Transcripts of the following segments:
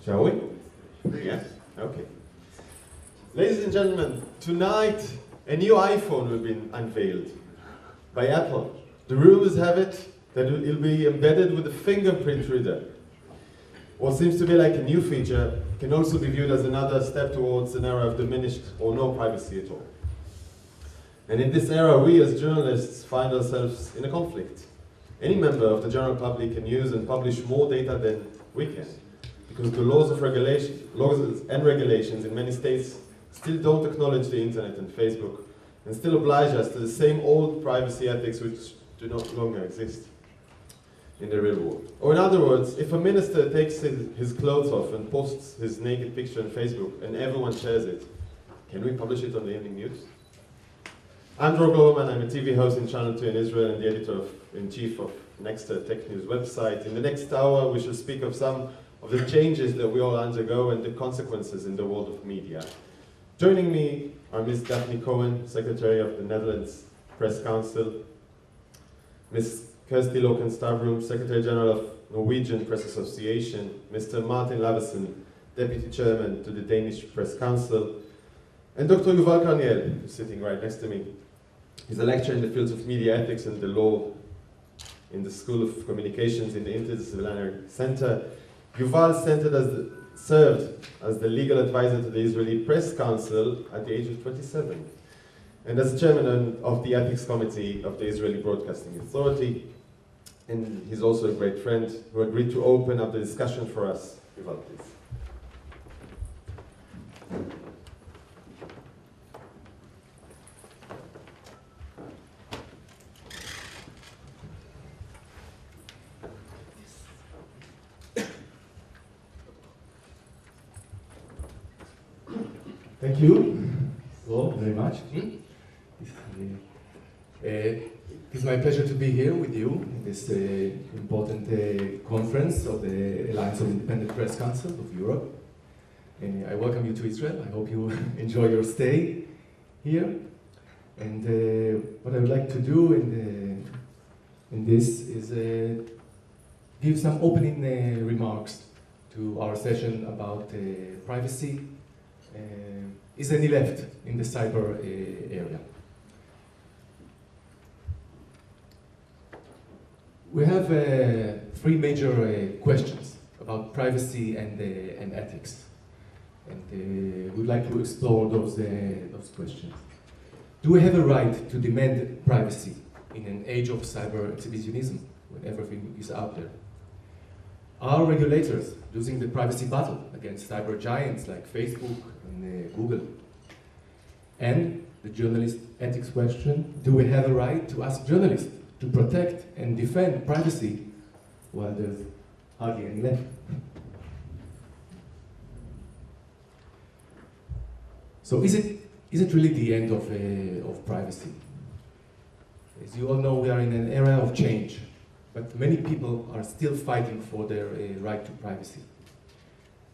Shall we? Yes? Okay. Ladies and gentlemen, tonight a new iPhone will be unveiled by Apple. The rumors have it that it'll be embedded with a fingerprint reader. What seems to be like a new feature can also be viewed as another step towards an era of diminished or no privacy at all. And in this era, we as journalists find ourselves in a conflict. Any member of the general public can use and publish more data than we can, because the laws and regulations in many states still don't acknowledge the internet and Facebook, and still oblige us to the same old privacy ethics which do no longer exist in the real world. Or in other words, if a minister takes his clothes off and posts his naked picture on Facebook and everyone shares it, can we publish it on the evening news? I'm Dror Gloverman, I'm a TV host in Channel 2 in Israel and the editor-in-chief of Next Tech News website. In the next hour, we shall speak of some of the changes that we all undergo and the consequences in the world of media. Joining me are Ms. Daphne Cohen, Secretary of the Netherlands Press Council, Ms. Kirsty Loken-Stavrum, Secretary General of Norwegian Press Association, Mr. Martin Lavesen, Deputy Chairman to the Danish Press Council, and Dr. Yuval Karniel, who's sitting right next to me. He's a lecturer in the fields of media ethics and the law in the School of Communications in the Interdisciplinary Center. Yuval served as the legal advisor to the Israeli Press Council at the age of 27, and as chairman of the Ethics Committee of the Israeli Broadcasting Authority. And he's also a great friend who agreed to open up the discussion for us. Yuval, please. Thank you all very much. It's my pleasure to be here with you in this important conference of the Alliance of Independent Press Council of Europe. I welcome you to Israel. I hope you enjoy your stay here. And what I would like to do in this is give some opening remarks to our session about privacy. Is any left in the cyber area? We have three major questions about privacy and ethics, and we'd like to explore those questions. Do we have a right to demand privacy in an age of cyber exhibitionism, when everything is out there? Are regulators losing the privacy battle against cyber giants like Facebook and Google? And the journalist ethics question, do we have a right to ask journalists to protect and defend privacy while there's hardly any left? So is it really the end of privacy? As you all know, we are in an era of change, but many people are still fighting for their right to privacy.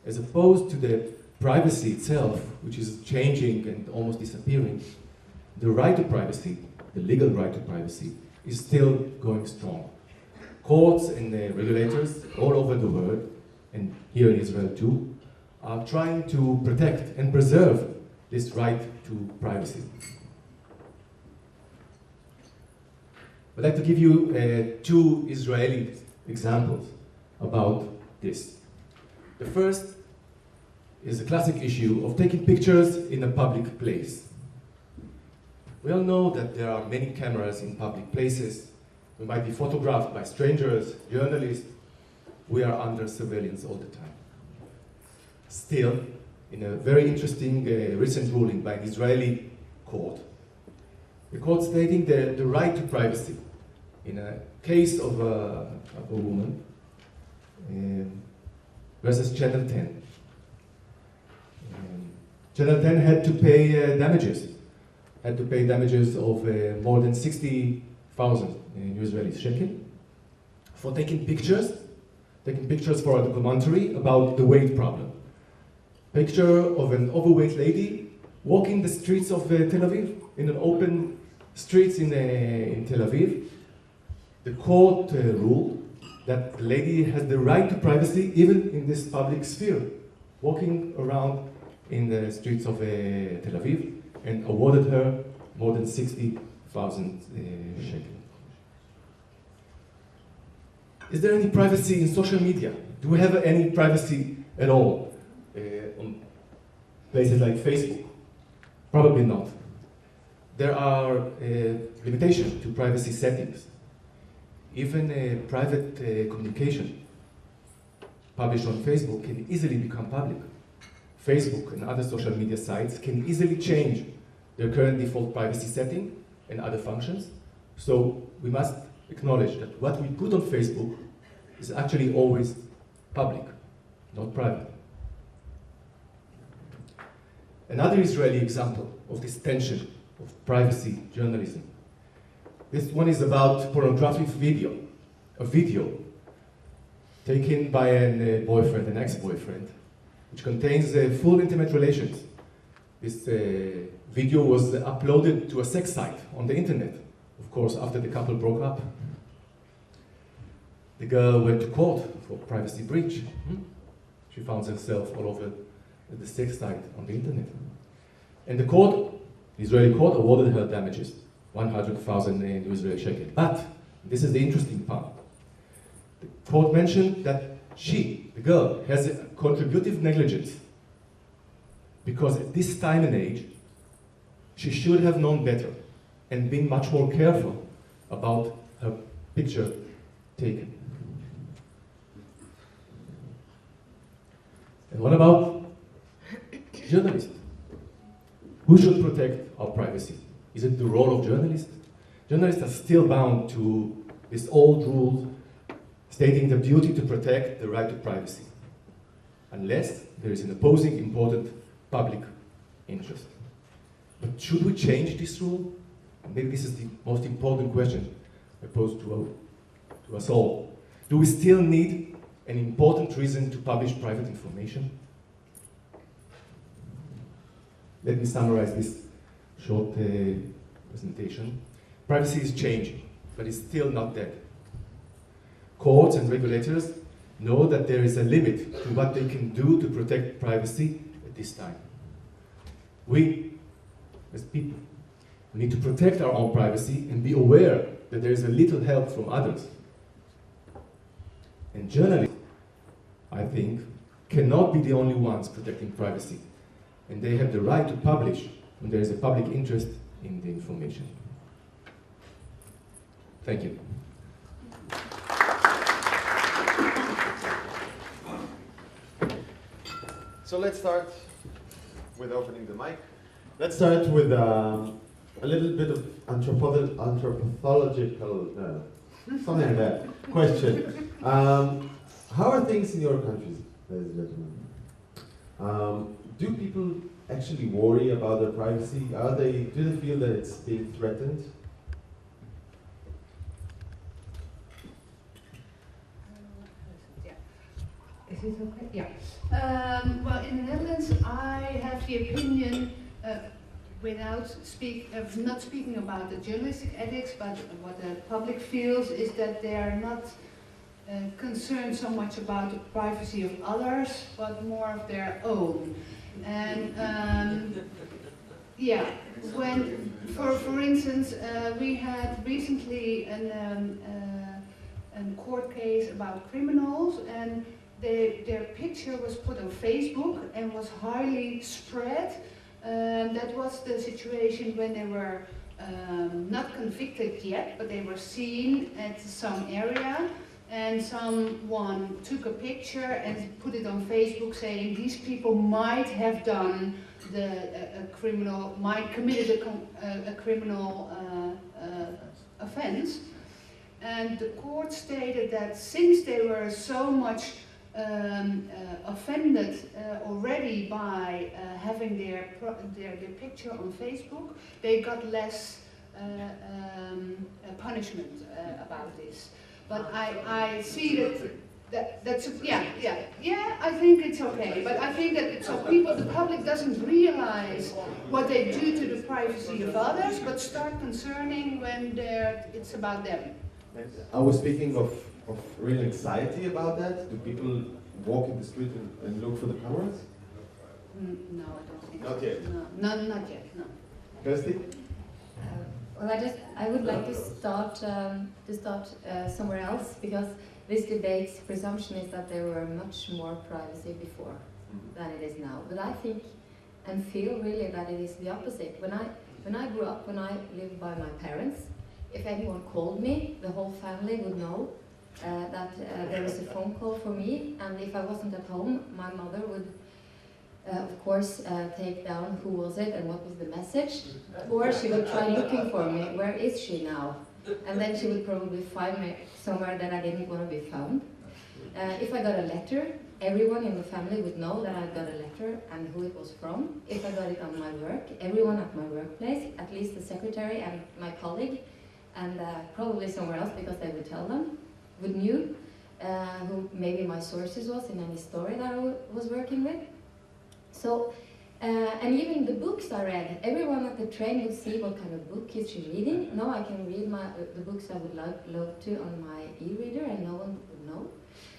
As opposed to the privacy itself, which is changing and almost disappearing, the right to privacy, the legal right to privacy, is still going strong. Courts and regulators all over the world, and here in Israel too, are trying to protect and preserve this right to privacy. I'd like to give you two Israeli examples about this. The first is a classic issue of taking pictures in a public place. We all know that there are many cameras in public places. We might be photographed by strangers, journalists. We are under surveillance all the time. Still, in a very interesting recent ruling by an Israeli court, the court stating the right to privacy in a case of a woman versus Channel 10. Channel 10 had to pay damages of more than 60,000 Israeli shekel for taking pictures for a documentary about the weight problem. Picture of an overweight lady walking the streets of Tel Aviv, in an open streets in Tel Aviv. The court ruled that the lady has the right to privacy even in this public sphere, walking around in the streets of Tel Aviv, and awarded her more than 60,000 shekels. Is there any privacy in social media? Do we have any privacy at all on places like Facebook? Probably not. There are limitations to privacy settings. Even private communication published on Facebook can easily become public. Facebook and other social media sites can easily change their current default privacy setting and other functions. So we must acknowledge that what we put on Facebook is actually always public, not private. Another Israeli example of this tension of privacy journalism. This one is about pornographic video, a video taken by a boyfriend, an ex-boyfriend, which contains full intimate relations. This video was uploaded to a sex site on the internet, of course, after the couple broke up. The girl went to court for privacy breach. She found herself all over the sex site on the internet. And the court, the Israeli court, awarded her damages, 100,000 Israeli shekels. But this is the interesting part. The court mentioned that she, the girl, has a contributive negligence because at this time and age, she should have known better and been much more careful about her picture taken. And what about journalists? Who should protect our privacy? Is it the role of journalists? Journalists are still bound to this old rule stating the duty to protect the right to privacy, unless there is an opposing important public interest. But should we change this rule? And maybe this is the most important question I pose to us all. Do we still need an important reason to publish private information? Let me summarize this short presentation. Privacy is changing, but it's still not dead. Courts and regulators know that there is a limit to what they can do to protect privacy at this time. We, as people, need to protect our own privacy and be aware that there is a little help from others. And journalists, I think, cannot be the only ones protecting privacy. And they have the right to publish when there is a public interest in the information. Thank you. So let's start with opening the mic. Let's start with a little bit of anthropological, something like that, question. How are things in your countries, ladies and gentlemen? Do people actually worry about their privacy? Do they feel that it's being threatened? Is it okay? Yeah. Well, in the Netherlands, I have the opinion, not speaking about the journalistic ethics, but what the public feels is that they are not concerned so much about the privacy of others, but more of their own. And yeah, when, for instance, we had recently a court case about criminals, and their picture was put on Facebook and was highly spread. That was the situation when they were not convicted yet, but they were seen at some area, and someone took a picture and put it on Facebook saying these people might have done committed a criminal offense. And the court stated that since they were so much offended already by having their picture on Facebook, they got less punishment about this. But I see that I think it's okay, but I think that so the public doesn't realize what they do to the privacy of others, but start concerning when it's about them. I was speaking of real anxiety about that. Do people walk in the street and look for the cameras? No, I don't think Not so. yet. No, not yet, no. Kirsty? Well, I would like to start somewhere else, because this debate's presumption is that there were much more privacy before than it is now. But I think and feel really that it is the opposite. When I grew up, when I lived by my parents, if anyone called me, the whole family would know that there was a phone call for me, and if I wasn't at home, my mother would of course take down who was it and what was the message, or she would try looking for me, where is she now? And then she would probably find me somewhere that I didn't want to be found. If I got a letter, everyone in the family would know that I got a letter and who it was from. If I got it on my work, everyone at my workplace, at least the secretary and my colleague, and probably somewhere else, because they would tell them, would knew who maybe my sources was in any story that I was working with. So, and even the books I read, everyone at the train would see what kind of book is she reading. Now I can read the books I would love to on my e-reader, and no one would know.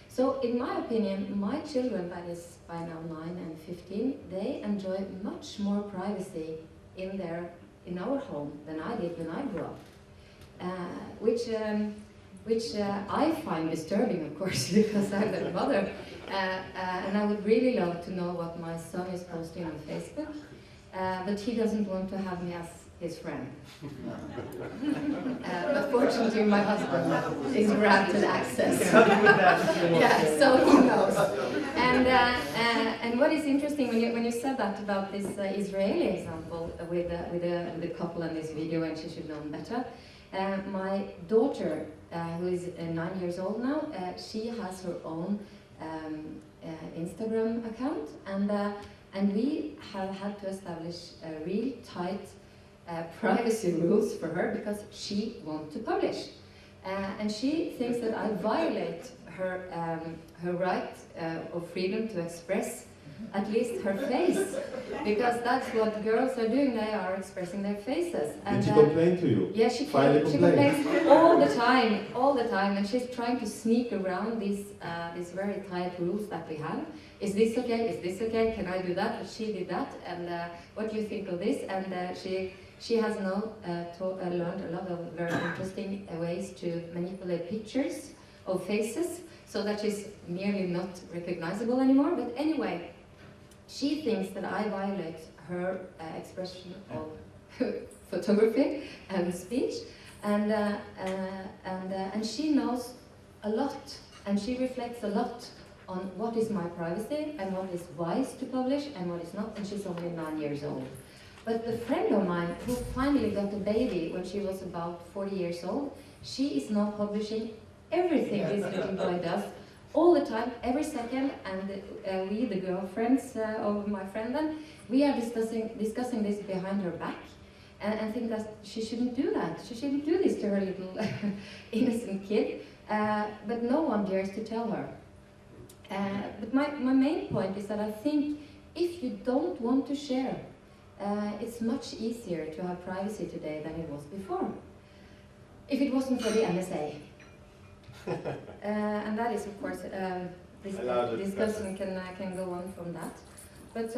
So in my opinion, my children, that is by now 9 and 15, they enjoy much more privacy in our home than I did when I grew up, which I find disturbing, of course, because I'm their mother. And I would really love to know what my son is posting on Facebook, but he doesn't want to have me as his friend. But fortunately, my husband is granted access. Yeah, so he knows. And what is interesting when you said that about this Israeli example with the couple in this video, and she should know better. My daughter, who is 9 years old now, she has her own Instagram account, and we have had to establish real tight privacy rules for her, because she wants to publish, and she thinks that I violate her right of freedom to express at least her face, because that's what girls are doing. They are expressing their faces. And did she complain to you? Yeah, she complains all the time, and she's trying to sneak around these very tight rules that we have. Is this okay? Is this okay? Can I do that? She did that, and what do you think of this? And she has now learned a lot of very interesting ways to manipulate pictures of faces, so that she's nearly not recognizable anymore. But anyway, she thinks that I violate her expression of photography and speech, and she knows a lot, and she reflects a lot on what is my privacy and what is wise to publish and what is not, and she's only 9 years old. But the friend of mine who finally got a baby when she was about 40 years old, she is now publishing everything this little boy does, all the time, every second, and we, the girlfriends of my friend then, we are discussing this behind her back, and think that she shouldn't do that. She shouldn't do this to her little innocent kid, but no one dares to tell her. But my main point is that I think if you don't want to share, it's much easier to have privacy today than it was before. If it wasn't for the NSA. And that is, of course, this discussion can go on from that. But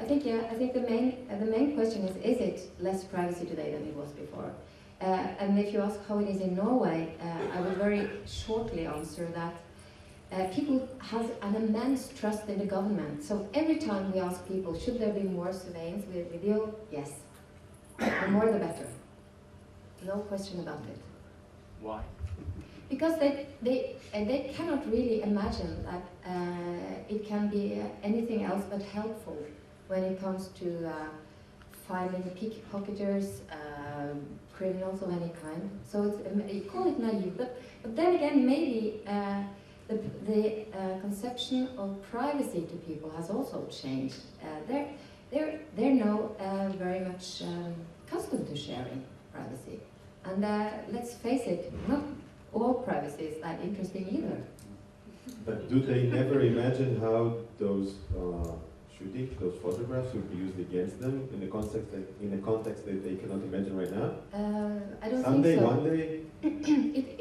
I think the main question is it less privacy today than it was before? And if you ask how it is in Norway, I will very shortly answer that people have an immense trust in the government. So every time we ask people, should there be more surveillance with video? Yes. The more the better. No question about it. Why? Because they cannot really imagine that it can be anything else but helpful when it comes to finding pickpocketers, criminals of any kind. So you call it naive, but then again, maybe the conception of privacy to people has also changed. They're now very much accustomed to sharing privacy, and let's face it, not all privacy is that interesting either. But do they never imagine how those shootings, those photographs, would be used against them in a context that they cannot imagine right now? I don't Someday, think so. one day.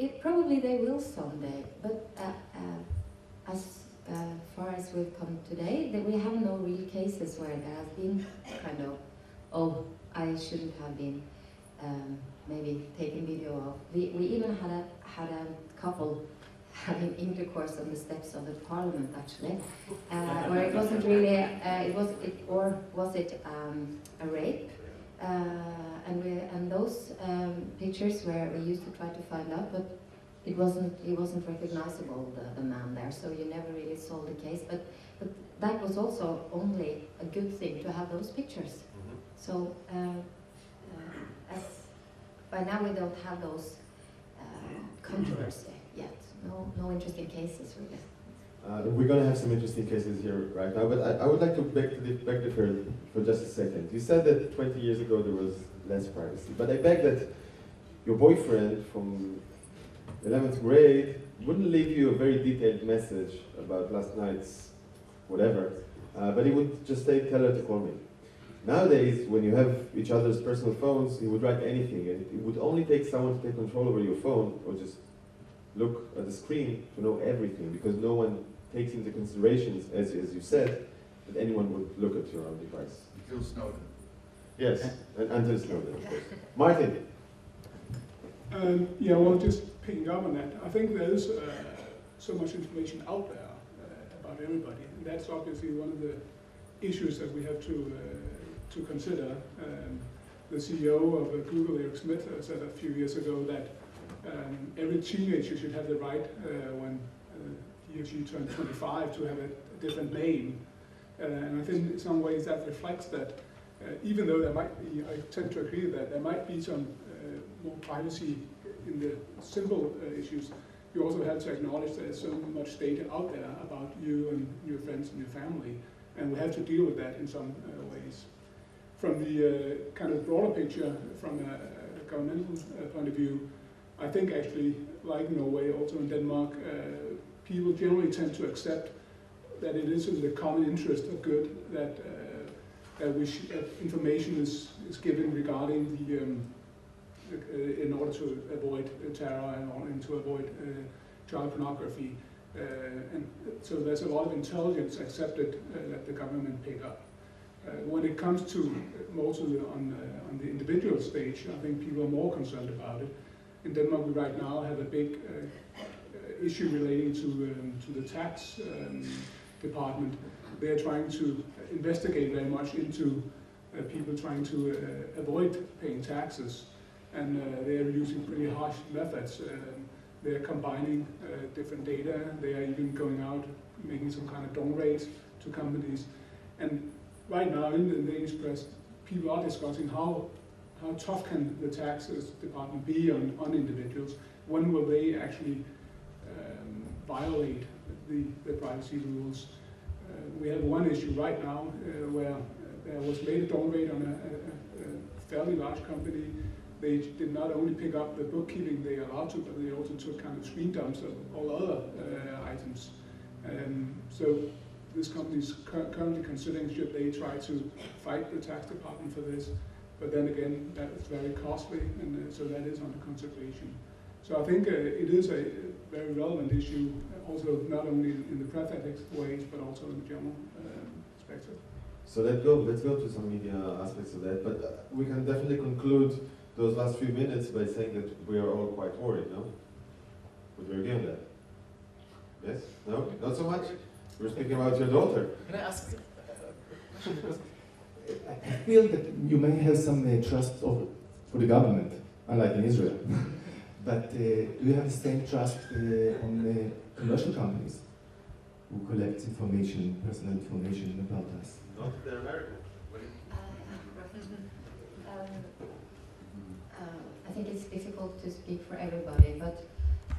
It probably they will someday, but as far as we've come today, that we have no real cases where there has been kind of, oh, I shouldn't have been maybe taken video of. We even had a couple having intercourse on the steps of the parliament, actually, where it wasn't really, was it a rape? And those pictures where we used to try to find out, but he wasn't recognizable, the man there, so you never really solved the case. But that was also only a good thing to have those pictures. So as by now we don't have those controversy yet. No interesting cases really. We're going to have some interesting cases here right now, but I would like to beg the differ for just a second. You said that 20 years ago there was less privacy, but I beg that your boyfriend from 11th grade wouldn't leave you a very detailed message about last night's whatever, but he would just say, tell her to call me. Nowadays, when you have each other's personal phones, he would write anything, and it would only take someone to take control over your phone or just look at the screen to know everything, because no one takes into considerations, as you said, that anyone would look at your own device. Until Snowden. Yes, and until Snowden, of course. Martin. Yeah, well, just picking up on that, I think there is so much information out there about everybody, and that's obviously one of the issues that we have to consider. The CEO of Google, Eric Schmidt, said a few years ago that every teenager should have the right, when he or she turns 25, to have a different name. And I think in some ways that reflects that, even though there might be, I tend to agree that there might be some more privacy in the simple issues, you also have to acknowledge there's so much data out there about you and your friends and your family, and we have to deal with that in some ways. From the kind of broader picture, from a governmental point of view, I think actually, like Norway, also in Denmark, people generally tend to accept that it is in the common interest of good that information is given regarding in order to avoid terror and in order to avoid child pornography. And so there's a lot of intelligence accepted that the government pick up. When it comes to mostly on the individual stage, I think people are more concerned about it. In Denmark, we right now have a big issue relating to the tax department. They're trying to investigate very much into people trying to avoid paying taxes, and they're using pretty harsh methods. They're combining different data. They are even going out, making some kind of downgrades to companies. And right now in the Danish press, people are discussing how tough can the taxes department be on individuals? When will they actually violate the privacy rules? We have one issue right now where there was made a downgrade on a fairly large company. They did not only pick up the bookkeeping they allowed to, but they also took kind of screen dumps of all other items. So this company is currently considering should they try to fight the tax department for this. But then again, that is very costly, and so that is under consideration. So I think it is a very relevant issue, also not only in the press ethics ways, but also in the general perspective. So let's go to some media aspects of that, but we can definitely conclude those last few minutes by saying that we are all quite worried, no? Would you agree on that? Yes? No? Not so much? We're speaking about your daughter. Can I ask a question? Because I feel that you may have some trust for the government, unlike in Israel. But do you have the same trust on commercial companies who collect information, personal information about us? Not if they're American. I think it's difficult to speak for everybody, but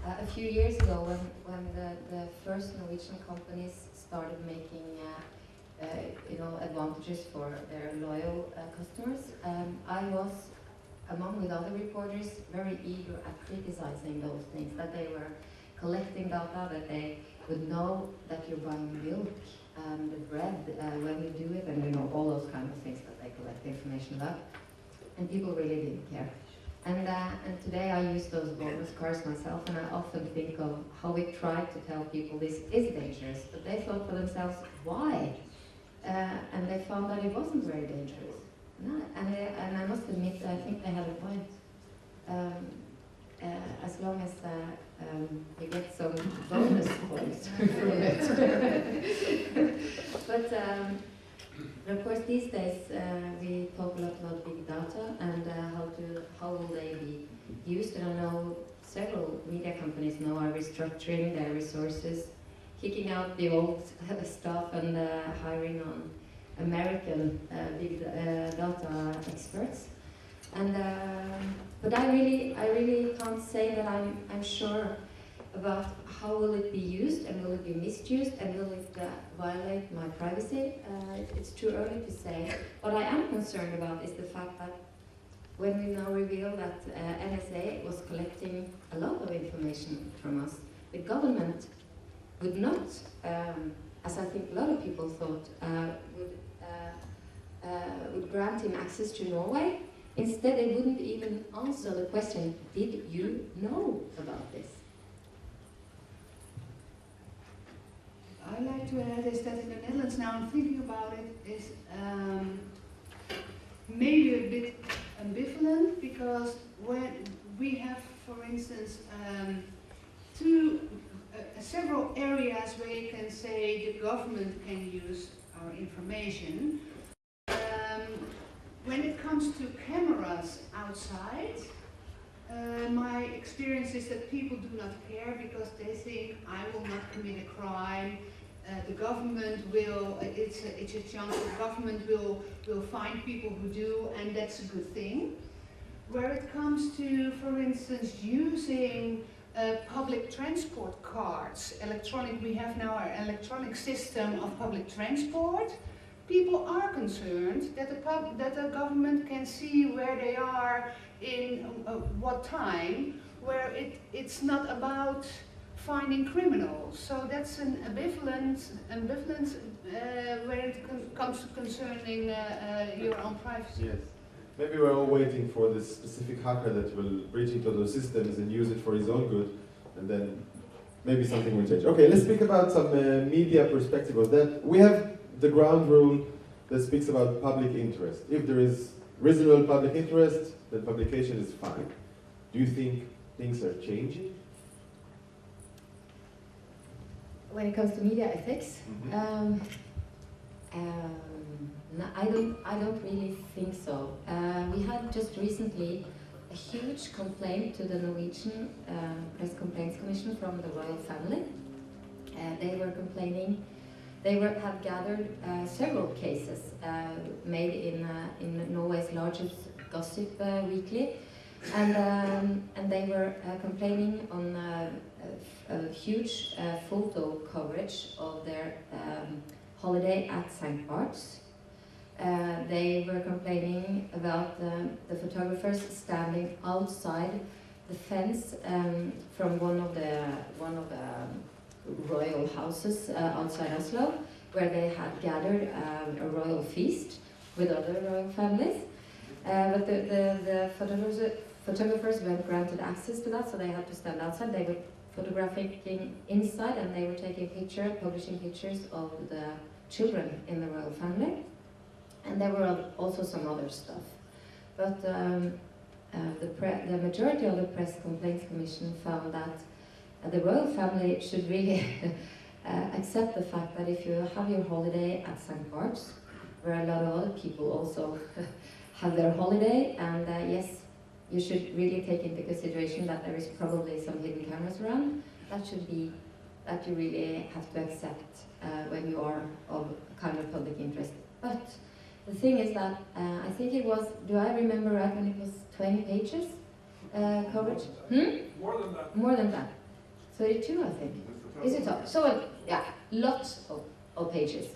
a few years ago when the first Norwegian companies started making advantages for their loyal customers, I was among with other reporters, very eager at criticizing those things, that they were collecting data, that they would know that you're buying milk and bread when you do it, and you know, all those kind of things that they collect information about. And people really didn't care. And today I use those bonus cars myself, and I often think of how we tried to tell people this is dangerous, but they thought for themselves, why? And they found that it wasn't very dangerous. No, and I must admit, I think they had a point. As long as you get some bonus points from it. But of course, these days we talk a lot about big data and how will they be used. And I know several media companies now are restructuring their resources, kicking out the old stuff and hiring on American big data experts. And but I really can't say that I'm sure about how will it be used, and will it be misused, and will it violate my privacy. It's too early to say. What I am concerned about is the fact that when we now reveal that NSA was collecting a lot of information from us, the government would not, as I think a lot of people thought, would grant him access to Norway. Instead, they wouldn't even answer the question, did you know about this? I'd like to add is that in the Netherlands, now I'm thinking about it, is maybe a bit ambivalent, because when we have, for instance, several areas where you can say the government can use our information. When it comes to cameras outside, my experience is that people do not care, because they think, I will not commit a crime, the government will, it's a chance the government will find people who do, and that's a good thing. Where it comes to, for instance, using public transport cards, we have now an electronic system of public transport. People are concerned that the government can see where they are in what time, where it's not about finding criminals. So that's an ambivalence where it comes to concerning your own privacy. Yes. Maybe we're all waiting for this specific hacker that will breach into those systems and use it for his own good, and then maybe something will change. Okay, let's speak about some media perspective of that. We have the ground rule that speaks about public interest. If there is reasonable public interest, then publication is fine. Do you think things are changing? When it comes to media ethics, no, I don't really think so. We had just recently a huge complaint to the Norwegian Press Complaints Commission from the royal family. They were complaining. They have gathered several cases made in Norway's largest gossip weekly, and they were complaining on a huge photo coverage of their holiday at St. Bart's. They were complaining about the photographers standing outside the fence from one of the royal houses outside Oslo, where they had gathered a royal feast with other royal families. But the photographers weren't granted access to that, so they had to stand outside. They were photographing inside, and they were taking pictures, publishing pictures of the children in the royal family. And there were also some other stuff. But the majority of the Press Complaints Commission found that the royal family should really accept the fact that if you have your holiday at St. Bart's, where a lot of other people also have their holiday, and yes, you should really take into consideration that there is probably some hidden cameras around. That should be that you really have to accept when you are of kind of public interest. But the thing is that I think it was, do I remember right, when it was 20 pages coverage? More than that. More than that. 32, I think. Is it up? So yeah, lots of pages,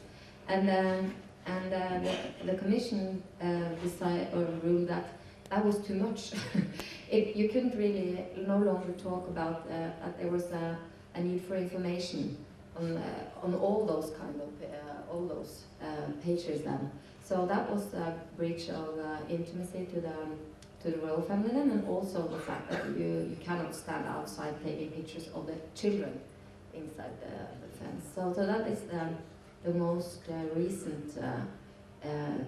and the commission decided or ruled that that was too much. You couldn't really no longer talk about that there was a need for information on all those kind of pages then. So that was a breach of intimacy to the royal family then, and also the fact that you cannot stand outside taking pictures of the children inside the fence. So that is the most recent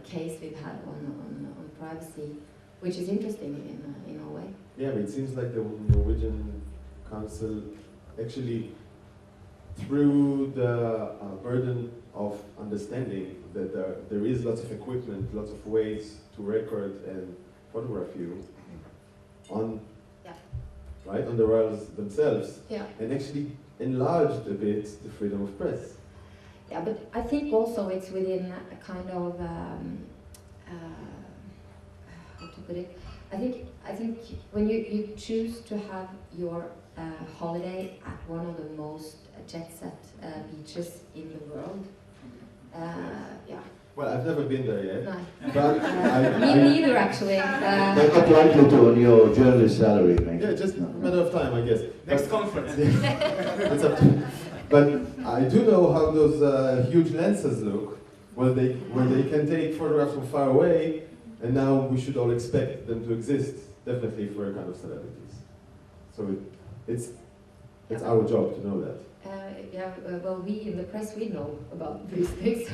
case we've had on privacy, which is interesting in a way. Yeah, but it seems like the Norwegian Council actually, through the burden of understanding that there is lots of equipment, lots of ways to record and photograph you on, right, on the royals themselves, and actually enlarged a bit the freedom of press. Yeah, but I think also it's within a kind of how to put it. I think when you choose to have your holiday at one of the most jet-set beaches in the world, yeah. Well, I've never been there yet. No. But Me neither, actually. But not likely to on your journalist salary, maybe. Yeah, just a matter of time, I guess. Next conference. It's up to, but I do know how those huge lenses look, where they can take photographs from far away, and now we should all expect them to exist, definitely for a kind of celebrities. So it's our job to know that. Well, we in the press, we know about these things.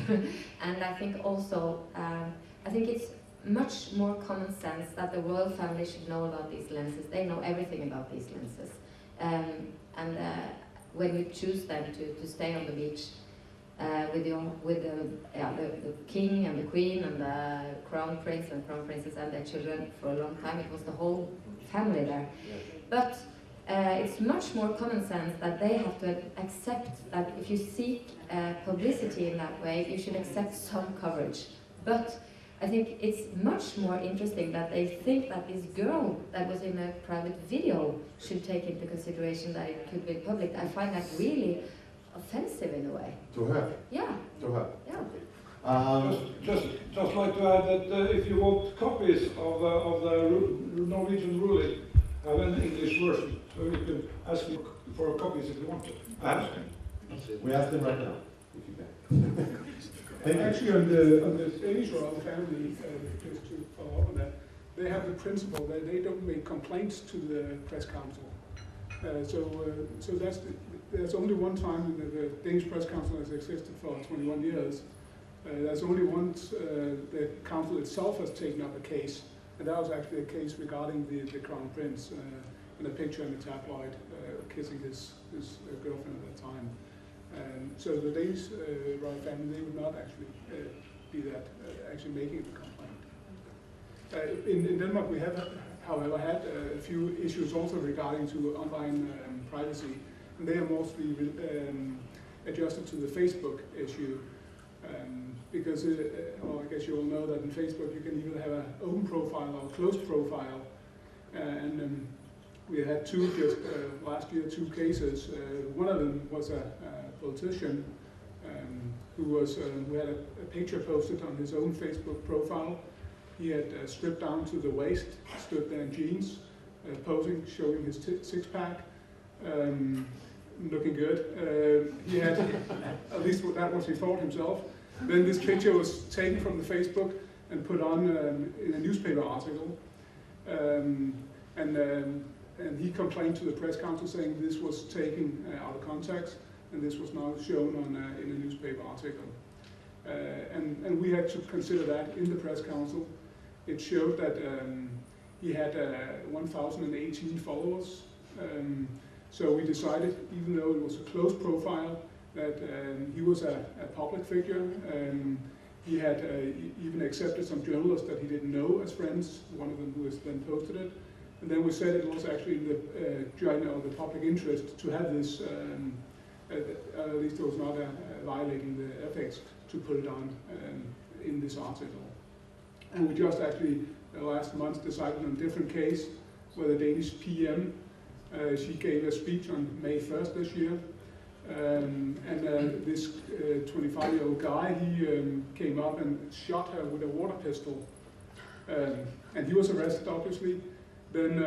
And I think also, I think it's much more common sense that the royal family should know about these lenses. They know everything about these lenses. When we choose them to stay on the beach with the king and the queen and the crown prince and crown princess and their children for a long time, it was the whole family there. But it's much more common sense that they have to accept that if you seek publicity in that way, you should accept some coverage. But I think it's much more interesting that they think that this girl that was in a private video should take into consideration that it could be public. I find that really offensive in a way. To her? Yeah. To her? Yeah. Just like to add that if you want copies of the Norwegian ruling, have an English version, so you can ask for copies if you want to. We ask them right now, if you can. Actually, on the Danish royal family, just to follow up on that, they have the principle that they don't make complaints to the press council. So there's only one time that the Danish press council has existed for 21 years. There's only once the council itself has taken up a case, and that was actually a case regarding the crown prince in a picture in the tabloid kissing his girlfriend at that time. So the Danish royal family, they would not actually be that actually making the complaint. In Denmark, we have, however, had a few issues also regarding to online privacy, and they are mostly adjusted to the Facebook issue. Because, well, I guess you all know that in Facebook you can either have an open profile or a closed profile, and we had just last year two cases. One of them was a politician who had a picture posted on his own Facebook profile. He had stripped down to the waist, stood there in jeans, posing, showing his six-pack, looking good. He had, at least that was he thought himself. Then this picture was taken from the Facebook and put on in a newspaper article. And he complained to the press council saying this was taken out of context, and this was now shown in a newspaper article. And we had to consider that in the press council. It showed that he had 1,018 followers. So we decided, even though it was a closed profile, that he was a public figure. He had even accepted some journalists that he didn't know as friends, one of them who has then posted it. And then we said it was actually in the joint or the public interest to have this, at least it was not violating the ethics to put it on in this article. And we just actually last month decided on a different case where the Danish PM, she gave a speech on May 1st this year. This 25-year-old guy, he came up and shot her with a water pistol. And he was arrested, obviously. Then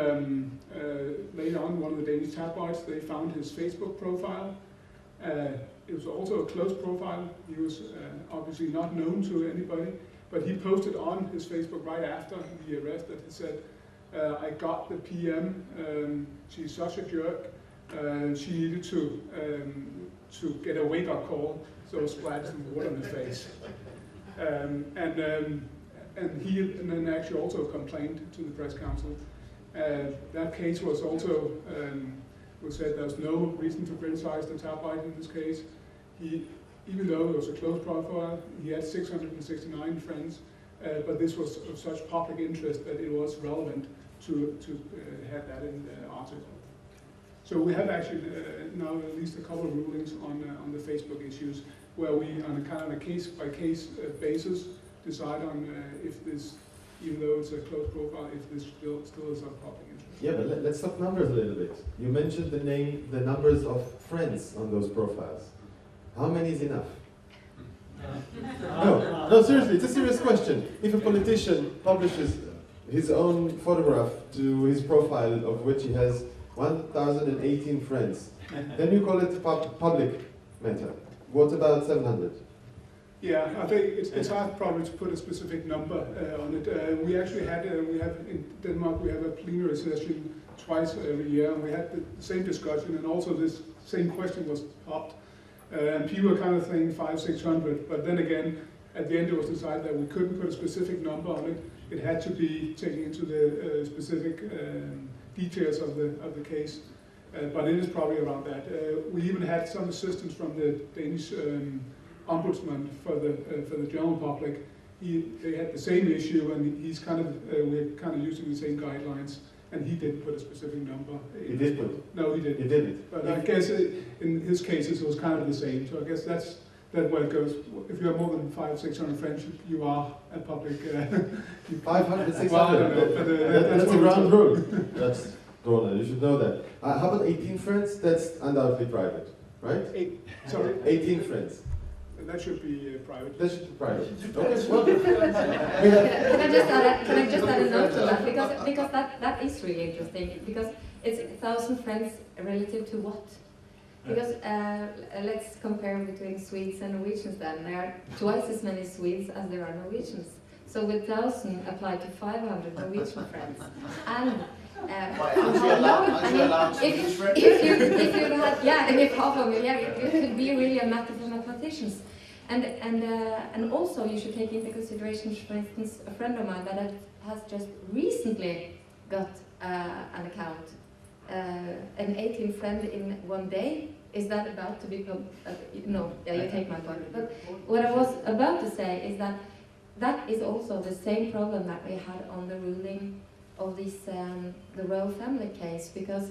later on, one of the Danish tabloids, they found his Facebook profile. It was also a closed profile. He was obviously not known to anybody, but he posted on his Facebook right after the arrest that he said, I got the PM, she's such a jerk, she needed to get a wake-up call, so splashed some water in the face. And then actually also complained to the press council. That case was also, was said there's no reason to criticize the tabloid in this case. Even though it was a closed profile, he had 669 friends, but this was of such public interest that it was relevant to have that in the article. So we have actually now at least a couple of rulings on the Facebook issues, where we, on a kind of a case-by-case basis, decide on if this, even though it's a closed profile, if this still is of public interest. Yeah, but let's talk numbers a little bit. You mentioned the numbers of friends on those profiles. How many is enough? No, seriously, it's a serious question. If a politician publishes his own photograph to his profile, of which he has 1,018 friends, then you call it public matter. What about 700? Yeah, I think it's hard probably to put a specific number on it. We actually had, we have in Denmark, we have a plenary session twice every year, and we had the same discussion, and also this same question was popped. And people were kind of saying 500, 600, but then again, at the end it was decided that we couldn't put a specific number on it. It had to be taken into the specific details of the case, but it is probably around that. We even had some assistance from the Danish ombudsman for the general public. They had the same issue, and he's kind of we're kind of using the same guidelines. And he didn't put a specific number. He did put? No, he didn't. He didn't. But I guess in his cases it was kind of the same. So I guess that's where it goes. If you have more than 500, 600 friends, you are a public. 500, 600. Well, that's a ground rule. That's Donna. You should know that. How about 18 friends? That's undoubtedly private, right? Sorry. 18 friends. That should be private. That should be private. Okay. Well, Can I just add a note to that, because that is really interesting, because it's 1,000 friends relative to what? Because let's compare between Swedes and Norwegians then. There are twice as many Swedes as there are Norwegians. So with 1,000 apply to 500 Norwegian friends. And if you had, yeah, and if half of them, yeah, it could be really a matter for mathematicians. And also you should take into consideration, for instance, a friend of mine that has just recently got an account, an 18 friend in one day. Is that about to become, no, yeah, you take my point. But what I was about to say is that that is also the same problem that we had on the ruling of this, the royal family case, because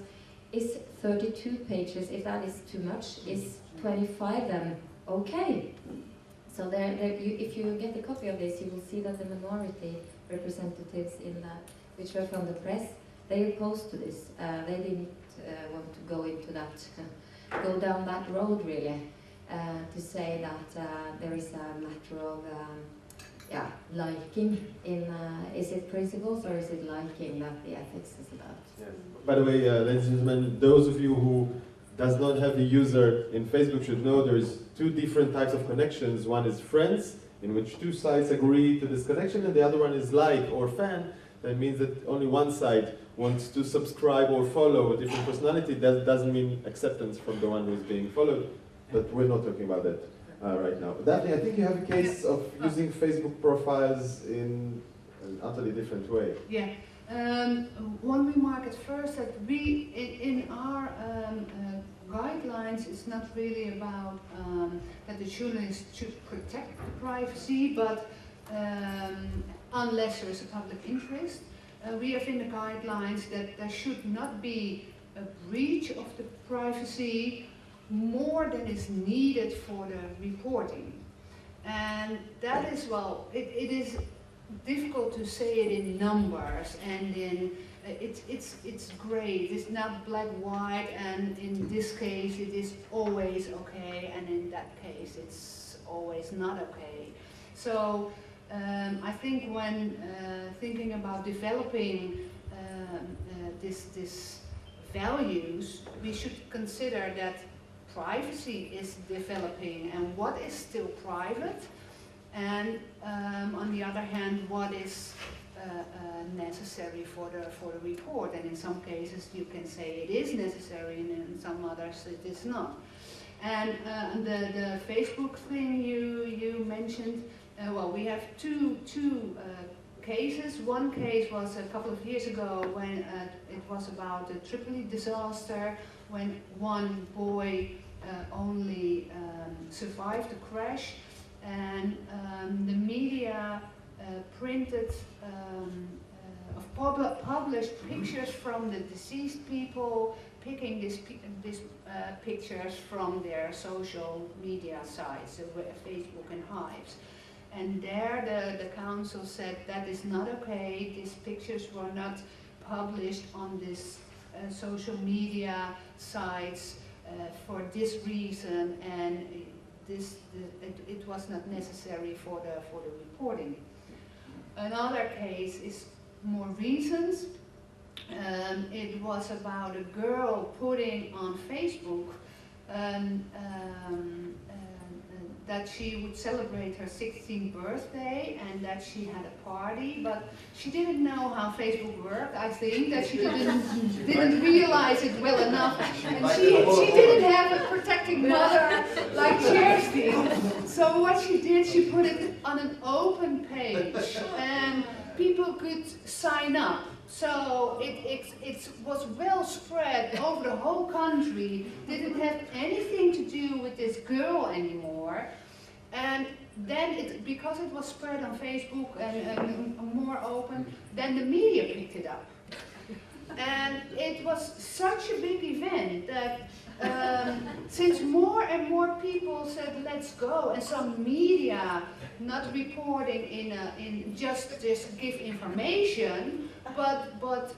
is 32 pages, if that is too much, is 25 then okay? So if you get a copy of this, you will see that the minority representatives in that, which were from the press, they opposed to this. They didn't want to go into that, go down that road really, to say that there is a matter of liking in, is it principles or is it liking that the ethics is about? Yes. By the way, ladies and gentlemen, those of you who does not have a user in Facebook should know there's two different types of connections. One is friends, in which two sides agree to this connection, and the other one is like or fan. That means that only one side wants to subscribe or follow a different personality. That doesn't mean acceptance from the one who's being followed, but we're not talking about that right now. But Daphne, I think you have a case of using Facebook profiles in an utterly different way. Yeah. One remark at first that we, in our guidelines, it's not really about that the journalist should protect privacy, but unless there is a public interest, we have in the guidelines that there should not be a breach of the privacy more than is needed for the reporting. And that is, well, it is difficult to say it in numbers, and in it's gray. It's not black white, and in this case it is always okay, and in that case it's always not okay. So I think when thinking about developing this values, we should consider that privacy is developing and what is still private, and on the other hand, what is necessary for the report. And in some cases you can say it is necessary, and in some others it is not. And the Facebook thing you mentioned, well, we have two cases. One case was a couple of years ago when it was about the Tripoli disaster, when one boy only survived the crash, and the media published pictures from the deceased people, picking these pictures from their social media sites, Facebook and Hives. And there the council said that is not okay, these pictures were not published on this social media sites for this reason, and it was not necessary for the reporting. Another case is more recent. It was about a girl putting on Facebook that she would celebrate her 16th birthday and that she had a party, but she didn't know how Facebook worked. I think that she didn't realize it well enough, and she didn't have a protecting mother like Kirsty. So what she did, she put it on an open page, and people could sign up. So it was well spread over the whole country, didn't have anything to do with this girl anymore. And then, because it was spread on Facebook and more open, then the media picked it up. And it was such a big event that since more and more people said let's go, and some media not reporting in just give information, but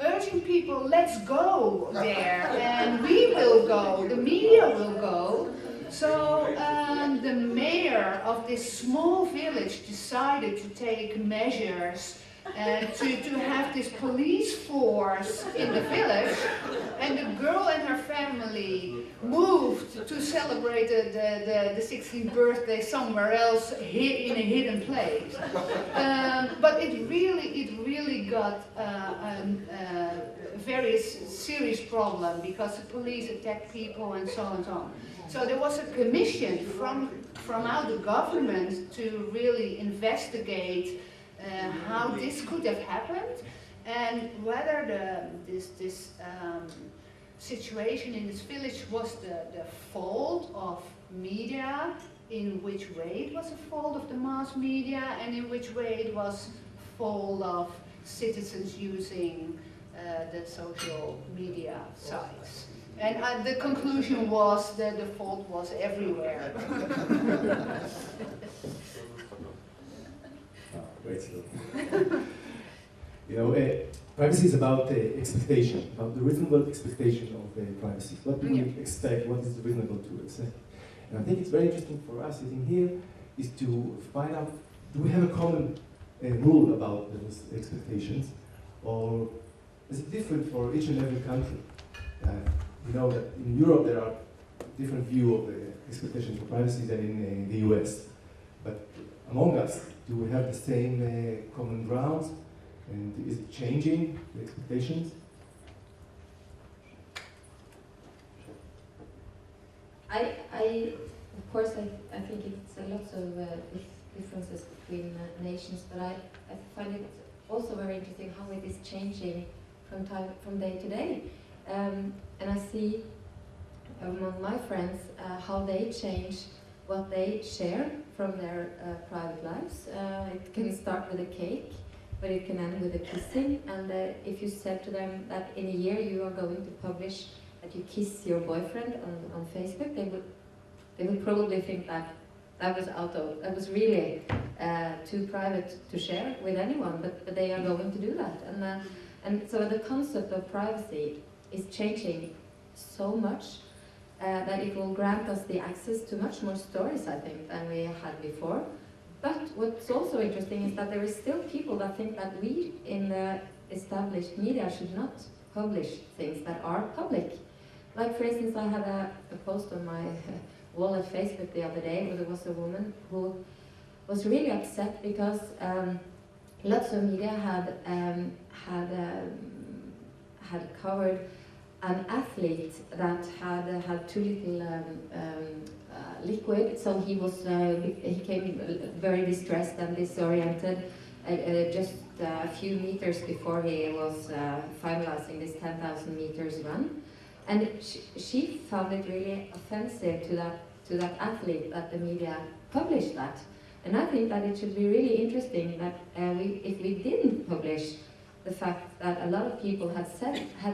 urging people, let's go there, and we will go, the media will go. So the mayor of this small village decided to take measures to have this police force in the village, and the girl and her family moved to celebrate the 16th birthday somewhere else in a hidden place. But it really got a very serious problem because the police attacked people and so on and so on. So there was a commission from out the government to really investigate how this could have happened, and whether this situation in this village was the fault of media, in which way it was a fault of the mass media, and in which way it was fault of citizens using the social media sites. And the conclusion was that the fault was everywhere. Great stuff. You know, privacy is about expectation, about the reasonable expectation of privacy. What do we expect? What is reasonable to expect? And I think it's very interesting for us sitting here is to find out, do we have a common rule about those expectations, or is it different for each and every country? You know that in Europe there are different view of the expectation for privacy than in the US. But among us, do we have the same common grounds? And is it changing, the expectations? Of course, I think it's a lot of differences between nations, but I find it also very interesting how it is changing from day to day. And I see among my friends how they change what they share from their private lives. It can start with a cake, but it can end with a kissing. And if you said to them that in a year you are going to publish that you kiss your boyfriend on Facebook, they would probably think that that was really too private to share with anyone. But they are going to do that. And so the concept of privacy is changing so much that it will grant us the access to much more stories, I think, than we had before. But what's also interesting is that there is still people that think that we in the established media should not publish things that are public. Like, for instance, I had a post on my wall at Facebook the other day where there was a woman who was really upset because lots of media had covered an athlete that had too little liquid, so he came very distressed and disoriented just a few meters before he was finalizing this 10,000 meters run. And she found it really offensive to that athlete that the media published that. And I think that it should be really interesting that if we didn't publish the fact that a lot of people had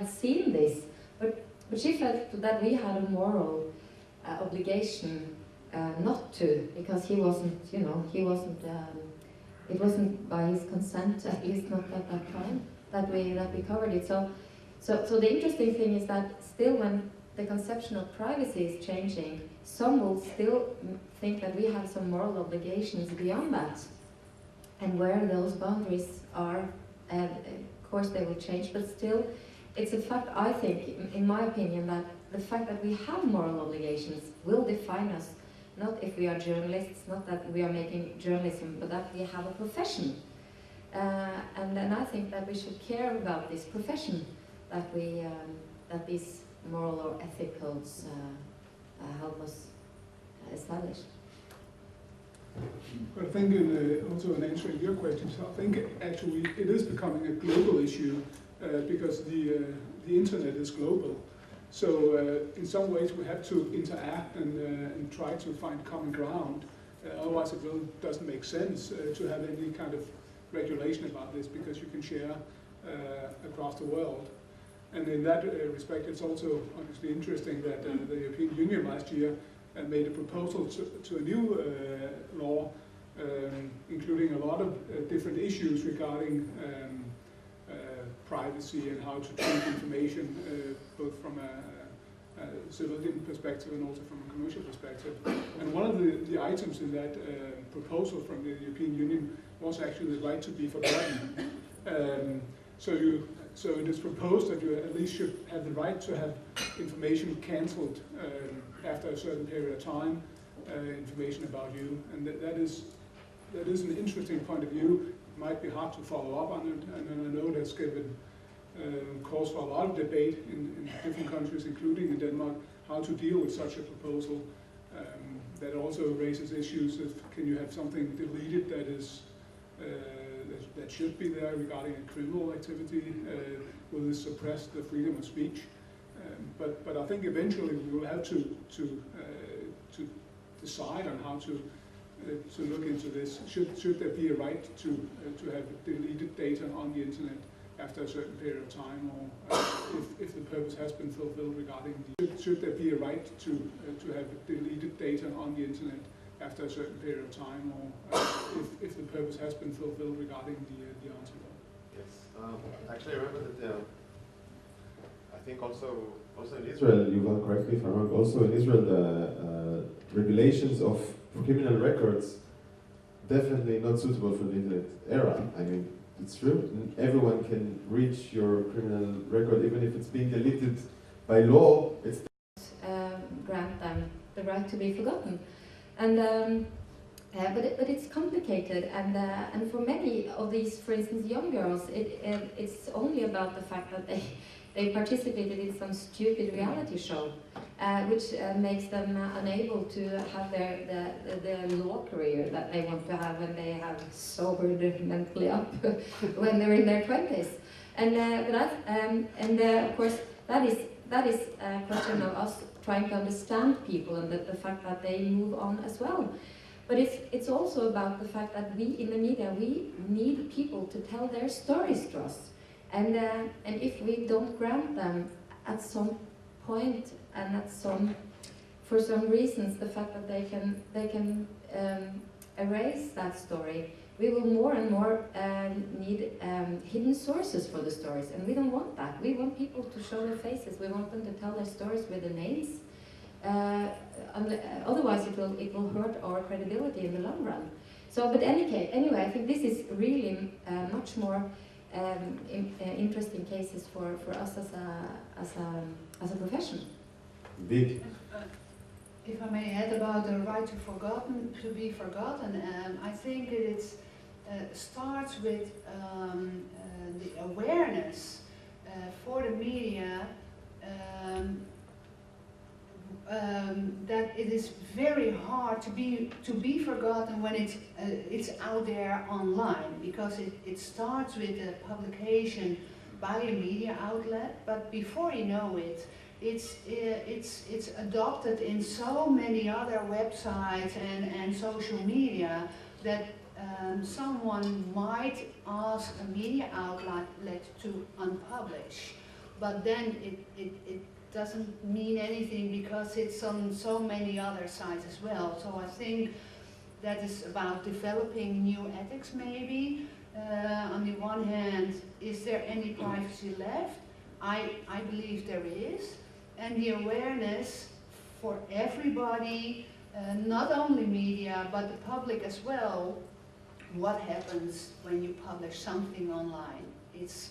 seen this, but she felt that we had a moral obligation not to, because he wasn't, it wasn't by his consent, at least not at that time, that we covered it. So the interesting thing is that still, when the conception of privacy is changing, some will still think that we have some moral obligations beyond that. And where those boundaries are, of course they will change, but still, it's a fact, I think, in my opinion, that the fact that we have moral obligations will define us, not if we are journalists, not that we are making journalism, but that we have a profession. And then I think that we should care about this profession, that these moral or ethicals help us establish. I think also in answering your questions, I think actually it is becoming a global issue because the internet is global. So in some ways we have to interact and try to find common ground. Otherwise it doesn't make sense to have any kind of regulation about this, because you can share across the world. And in that respect, it's also obviously interesting that the European Union last year made a proposal to a new law, including a lot of different issues regarding privacy and how to treat information, both from a civilian perspective and also from a commercial perspective. And one of the items in that proposal from the European Union was actually the right to be forgotten. So it is proposed that you at least should have the right to have information cancelled after a certain period of time, information about you, and that is an interesting point of view. It might be hard to follow up on it, and I know that's given cause for a lot of debate in different countries, including in Denmark, how to deal with such a proposal. That also raises issues of, can you have something deleted that is that should be there regarding a criminal activity? Will this suppress the freedom of speech? But I think eventually we will have to decide on how to look into this. Should there be a right to have deleted data on the internet after a certain period of time, or if the purpose has been fulfilled regarding should there be a right to have deleted data on the internet after a certain period of time, or if the purpose has been fulfilled regarding the article? Yes, actually I remember that I think also in Israel, you will correct me if I'm wrong, also in Israel the regulations of criminal records definitely not suitable for the internet era. I mean, it's true, everyone can reach your criminal record, even if it's being deleted by law. It's grant them the right to be forgotten. And but it's complicated, and for many of these, for instance, young girls, it's only about the fact that they participated in some stupid reality show, which makes them unable to have their law career that they want to have when they have sobered mentally up when they're in their 20s. And of course that is a question of us trying to understand people, and the fact that they move on as well. But it's also about the fact that we in the media, we need people to tell their stories to us. And if we don't grant them at some point, and for some reasons, the fact that they can erase that story, we will more and more need hidden sources for the stories, and we don't want that. We want people to show their faces. We want them to tell their stories with their names. Otherwise, it will hurt our credibility in the long run. So, but anyway, I think this is really much more interesting cases for us as a profession. Big. If I may add about the right to be forgotten, I think it starts with the awareness for the media that it is very hard to be forgotten when it's out there online, because it starts with a publication by a media outlet, but before you know it, it's adopted in so many other websites and social media that someone might ask a media outlet to unpublish, but then it doesn't mean anything because it's on so many other sites as well. So I think that is about developing new ethics maybe. On the one hand, is there any privacy left? I believe there is. And the awareness for everybody, not only media, but the public as well, what happens when you publish something online. It's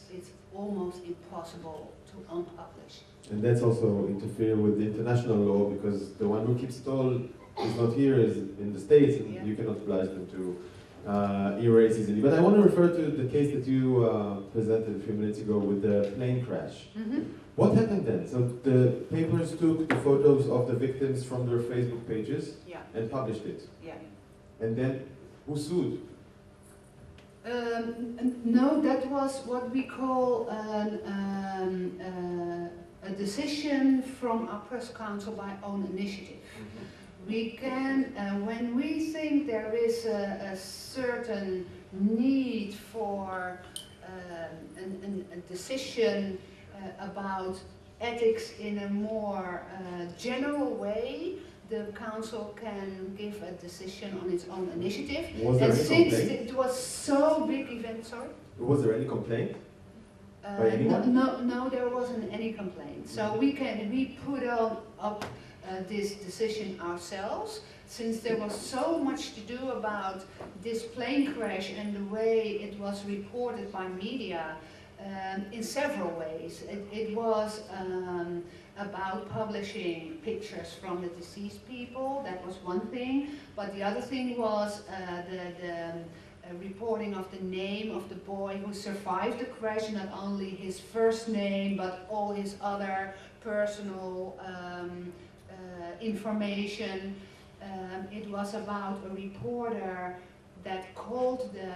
almost impossible to unpublish. And that's also interfere with the international law, because the one who keeps it all is not here, is in the States, and Yeah. you cannot oblige them to erase easily. But I want to refer to the case that you presented a few minutes ago with the plane crash. Mm-hmm. What happened then? So the papers took the photos of the victims from their Facebook pages Yeah, and published it. yeah. And then who sued? No, that was what we call a decision from our press council by own initiative. We can, when we think there is a certain need for a decision about ethics in a more general way, the council can give a decision on its own initiative. Was there And any since complaint? it was so big event, sorry? Was there any complaint? By anyone? No, there wasn't any complaint. So we put up this decision ourselves, since there was so much to do about this plane crash and the way it was reported by media in several ways. It was about publishing pictures from the deceased people, that was one thing, but the other thing was the reporting of the name of the boy who survived the crash, not only his first name, but all his other personal information. It was about a reporter that called the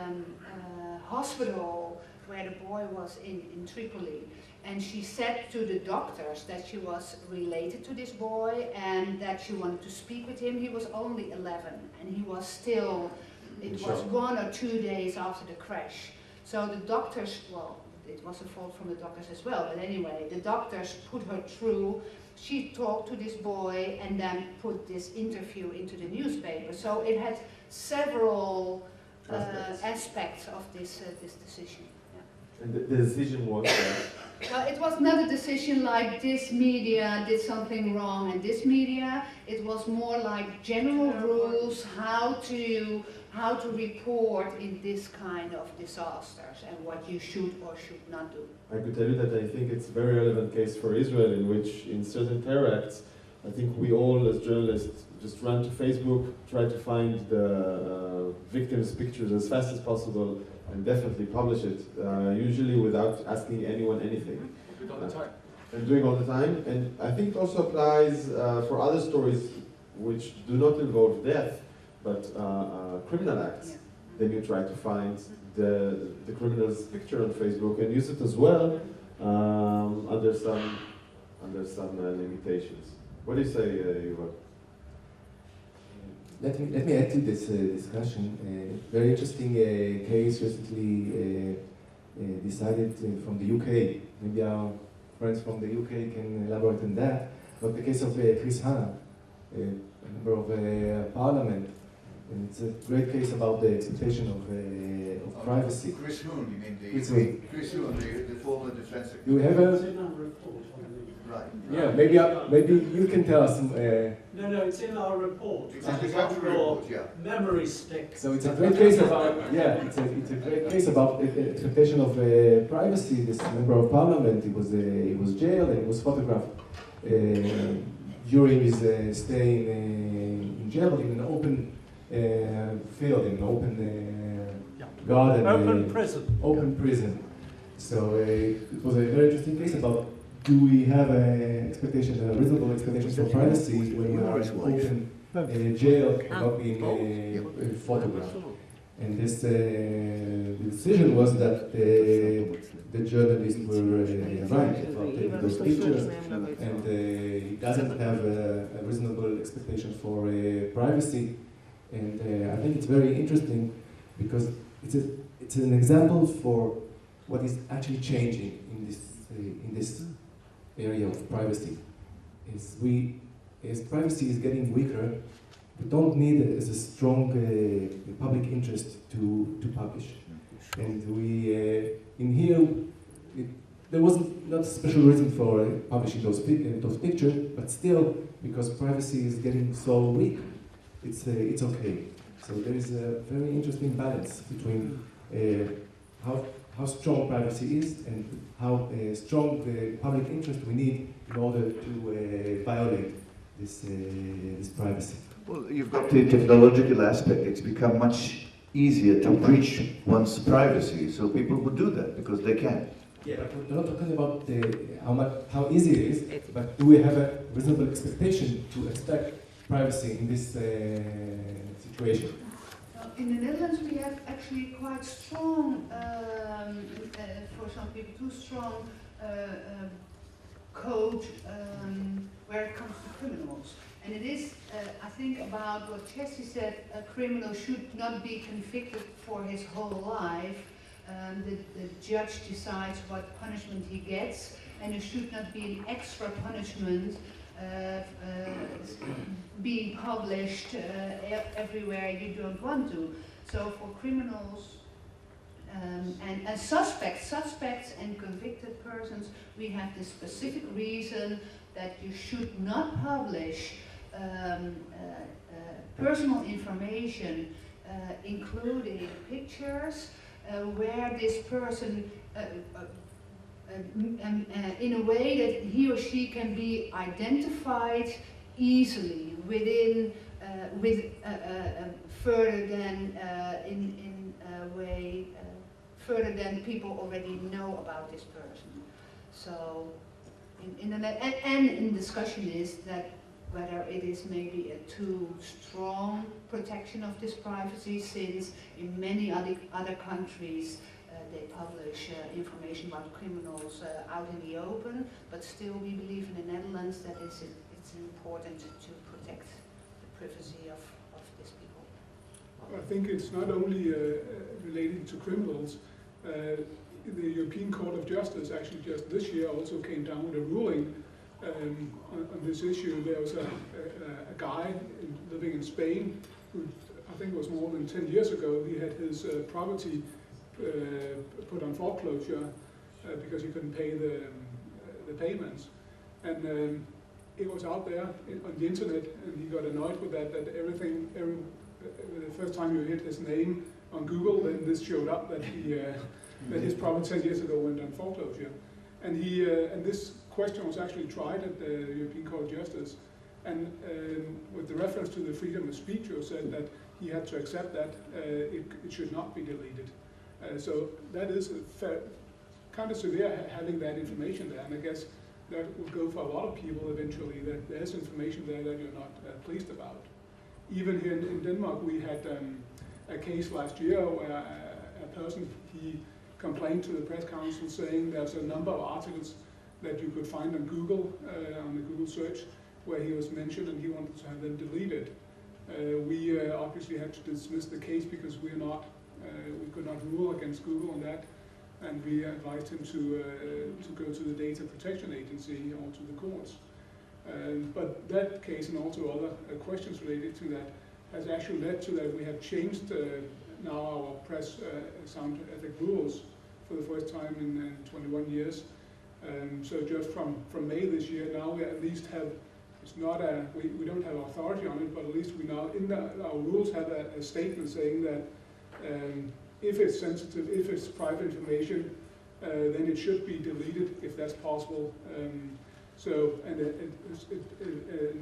hospital where the boy was in Tripoli, and she said to the doctors that she was related to this boy and that she wanted to speak with him. He was only 11 and he was still, it was 1 or 2 days after the crash. So the doctors, well, it was a fault from the doctors as well, but anyway, the doctors put her through. She talked to this boy and then put this interview into the newspaper. So it had several aspects of this decision. Yeah. And the decision was Well, it was not a decision like this media did something wrong and this media. It was more like general rules how to report in this kind of disasters and what you should or should not do. I could tell you that I think it's a very relevant case for Israel, in which in certain terror acts, I think we all as journalists just run to Facebook, try to find the victims' pictures as fast as possible, and definitely publish it, usually without asking anyone anything. We do it all the time. And doing all the time, and I think it also applies for other stories which do not involve death, but criminal acts. Yeah. Then you try to find the criminal's picture on Facebook and use it as well under some limitations. What do you say, Yuval? Let me add to this discussion. Very interesting case recently decided from the UK. Maybe our friends from the UK can elaborate on that. But the case of Chris Hanna, a member of Parliament. And it's a great case about the expectation of privacy. Chris Hoon, you mean Chris Hoon. Chris Hoon, the former defense secretary. You have a Right. Yeah, maybe you can tell us. No, it's in our report. It's in the country report, yeah. Memory stick. So it's a great case about, it's a great case about the expectation of privacy. This member of parliament, he was jailed and he was photographed during his stay in jail in an open field, in an open garden. Open prison. Open prison. So it was a very interesting case about, do we have a reasonable expectation for privacy when we are in open jail and not being photographed? And this the decision was that the journalists were right about taking those pictures, and he doesn't have a reasonable expectation for privacy. And I think it's very interesting because it's an example for what is actually changing in this area of privacy. As privacy is getting weaker, we don't need as a strong public interest to publish. And we in here there was not a special reason for publishing those pictures, but still, because privacy is getting so weak, it's okay. So there is a very interesting balance between how strong privacy is and how strong the public interest we need in order to violate this privacy. Well, you've got the technological aspect. It's become much easier to breach one's privacy, so people would do that because they can. Yeah, but we're not talking about how easy it is, but do we have a reasonable expectation to expect privacy in this situation? In the Netherlands, we have actually quite strong, for some people, too strong code where it comes to criminals. And it is, I think, about what Chessie said, a criminal should not be convicted for his whole life. The judge decides what punishment he gets, and there should not be an extra punishment being published everywhere you don't want to. So for criminals and suspects and convicted persons, we have this specific reason that you should not publish personal information, including pictures, where this person in a way that he or she can be identified easily within further than in a way further than people already know about this person. So in discussion is that whether it is maybe a too strong protection of this privacy, since in many other countries they publish information about criminals out in the open, but still we believe in the Netherlands that it's important to protect the privacy of these people. I think it's not only related to criminals. The European Court of Justice actually just this year also came down with a ruling on this issue. There was a guy living in Spain who, I think it was more than 10 years ago, he had his property put on foreclosure because he couldn't pay the payments. And it was out there on the internet, and he got annoyed with that the first time you hit his name on Google, then this showed up that that his property 10 years ago went on foreclosure. And this question was actually tried at the European Court of Justice, and with the reference to the freedom of speech, it said that he had to accept that it should not be deleted. So that is kind of severe, having that information there, and I guess that will go for a lot of people eventually, that there's information there that you're not pleased about. Even here in Denmark, we had a case last year where a person, he complained to the press council saying there's a number of articles that you could find on Google, on the Google search, where he was mentioned, and he wanted to have them deleted. We obviously had to dismiss the case because we could not rule against Google on that, and we advised him to go to the Data Protection Agency or to the courts. But that case and also other questions related to that has actually led to that we have changed now our press sound ethic rules for the first time in 21 years. So just from May this year, now we at least have, it's not a, we don't have authority on it, but at least we now, our rules have a statement saying that if it's sensitive, if it's private information, then it should be deleted if that's possible.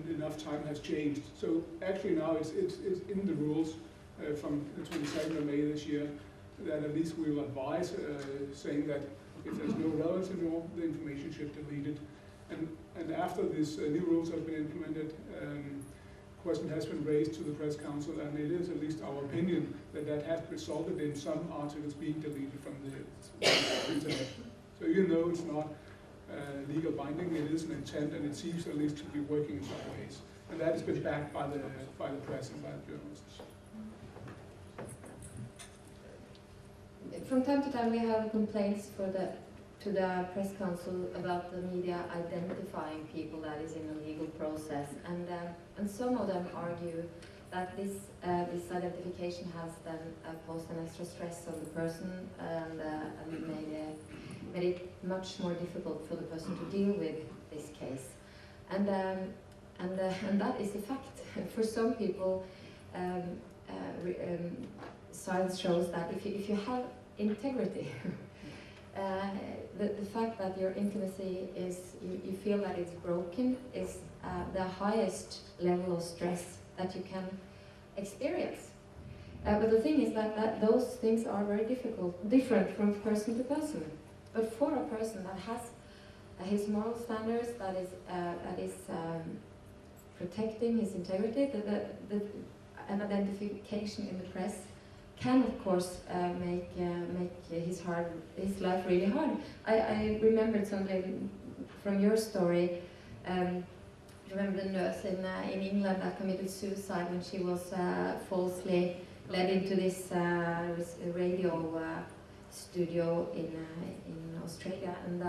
Enough time has changed. So actually now it's in the rules from the 22nd of May this year that at least we will advise saying that if there's no relevance at all, the information should be deleted. And after these new rules have been implemented, question has been raised to the Press Council, and it is at least our opinion that that has resulted in some articles being deleted from the internet. So even though it's not legal binding, it is an intent, and it seems at least to be working in some ways. And that has been backed by the press and by the journalists. From time to time we have complaints to the Press Council about the media identifying people that is in a legal process, and some of them argue that this identification has then posed an extra stress on the person and made it much more difficult for the person to deal with this case, and that is a fact. For some people, science shows that if you have integrity, the fact that your intimacy is, you feel that it's broken, is the highest level of stress that you can experience. But the thing is that those things are very different from person to person. But for a person that has his moral standards, that is protecting his integrity, an identification in the press can, of course, make his life really hard. I remembered something from your story. Remember the nurse in England that committed suicide when she was falsely led into this radio studio in Australia. And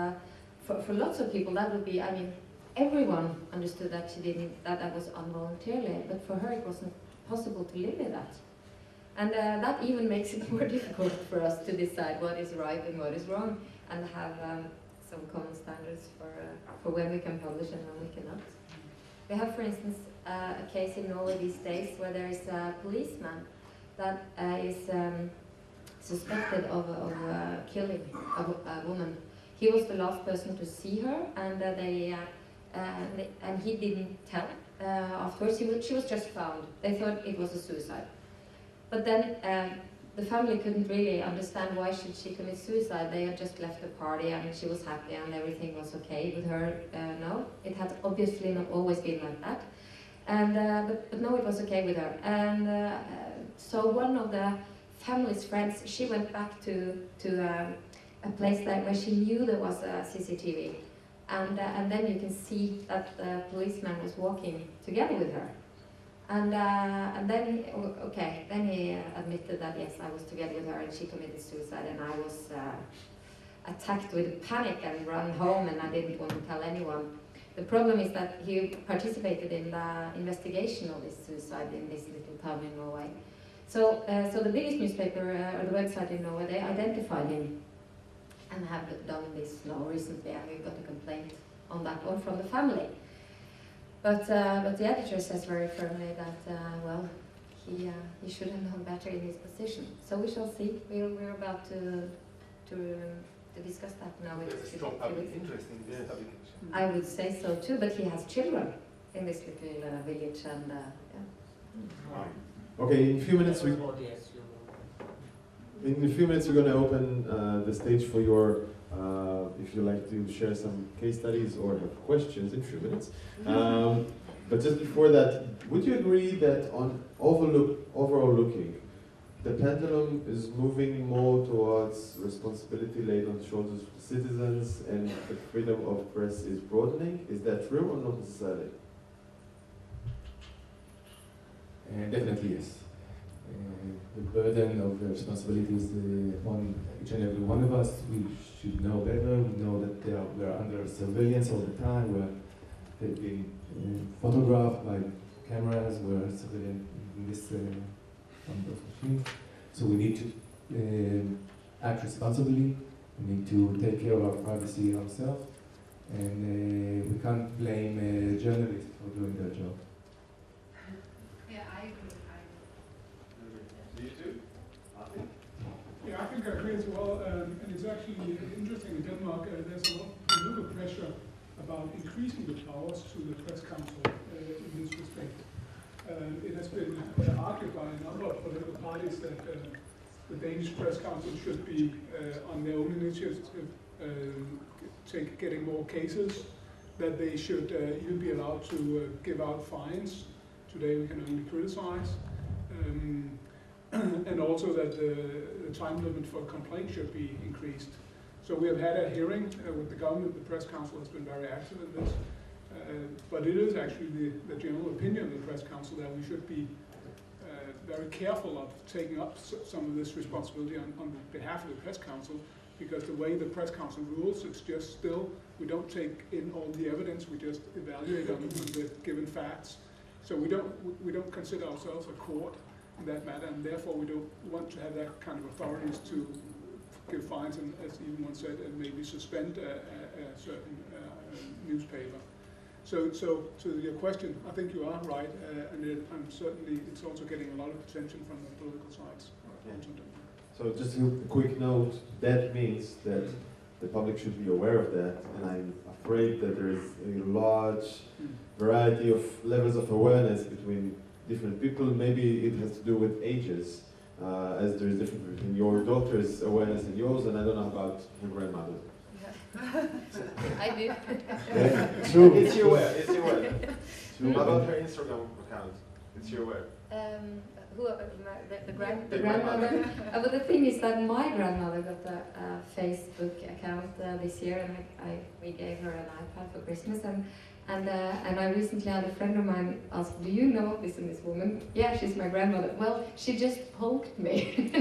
for lots of people, that would be, I mean, everyone understood that she didn't, that was involuntarily, but for her it wasn't possible to live with that. And that even makes it more difficult for us to decide what is right and what is wrong, and have some common standards for when we can publish and when we cannot. We have, for instance, a case in Norway these days where there is a policeman that is suspected of killing a woman. He was the last person to see her, and and he didn't tell. Afterwards, she was just found. They thought it was a suicide. But then the family couldn't really understand why should she commit suicide. They had just left the party and she was happy and everything was okay with her. No, it had obviously not always been like that. And but no, it was okay with her. And so one of the family's friends, she went back to a place where she knew there was a CCTV. And then you can see that the policeman was walking together with her. And then, then he admitted that, yes, I was together with her and she committed suicide, and I was attacked with panic and ran home, and I didn't want to tell anyone. The problem is that he participated in the investigation of this suicide in this little town in Norway. So the biggest newspaper, or the website in Norway, they identified him and have done this now recently, and we got a complaint on that one from the family. But the editor says very firmly that, well, he should have known better in his position. So we shall see. We're about to discuss that now. There's a strong public interest in this publication. I would say so too, but he has children in this little village, and yeah. Okay, in a few minutes we're going to open the stage for your, if you like to share some case studies or have questions in a few minutes. But just before that, would you agree that on overall looking, the pendulum is moving more towards responsibility laid on the shoulders of the citizens and the freedom of press is broadening? Is that true or not necessarily? Definitely yes. The burden of the responsibility is on each and every one of us. We should know better. We know that we're under surveillance all the time. They've been photographed by cameras. We're surveilled in this on those machines. So we need to act responsibly. We need to take care of our privacy ourselves. and we can't blame journalists for doing their job. Yeah, I agree. Do you too? Yeah, I think I agree as well, and it's actually interesting in Denmark, there's a lot of political pressure about increasing the powers to the press council in this respect. It has been argued by a number of political parties that the Danish press council should be on their own initiative getting more cases, that they should even be allowed to give out fines. Today we can only criticize. And also that the time limit for complaint should be increased. So we have had a hearing with the government. The press council has been very active in this. But it is actually the general opinion of the press council that we should be very careful of taking up some of this responsibility on behalf of the press council, because the way the press council rules, it's just still, we don't take in all the evidence, we just evaluate on the given facts. So we don't consider ourselves a court in that matter, and therefore we don't want to have that kind of authorities to give fines and, as even one said, and maybe suspend a certain newspaper. So to your question, I think you are right, and I'm certainly, it's also getting a lot of attention from the political sides. Okay. So just a quick note, that means that the public should be aware of that, and I'm afraid that there is a large variety of levels of awareness between different people. Maybe it has to do with ages, as there is difference between your daughter's awareness and yours, and I don't know about her grandmother. I do. Yeah, true. Is she aware? Is she aware? How about her Instagram account? Is she aware? The grandmother. But the thing is that my grandmother got a Facebook account this year, and we gave her an iPad for Christmas, and I recently had a friend of mine ask, do you know this and this woman? Yeah, she's my grandmother. Well, she just poked me.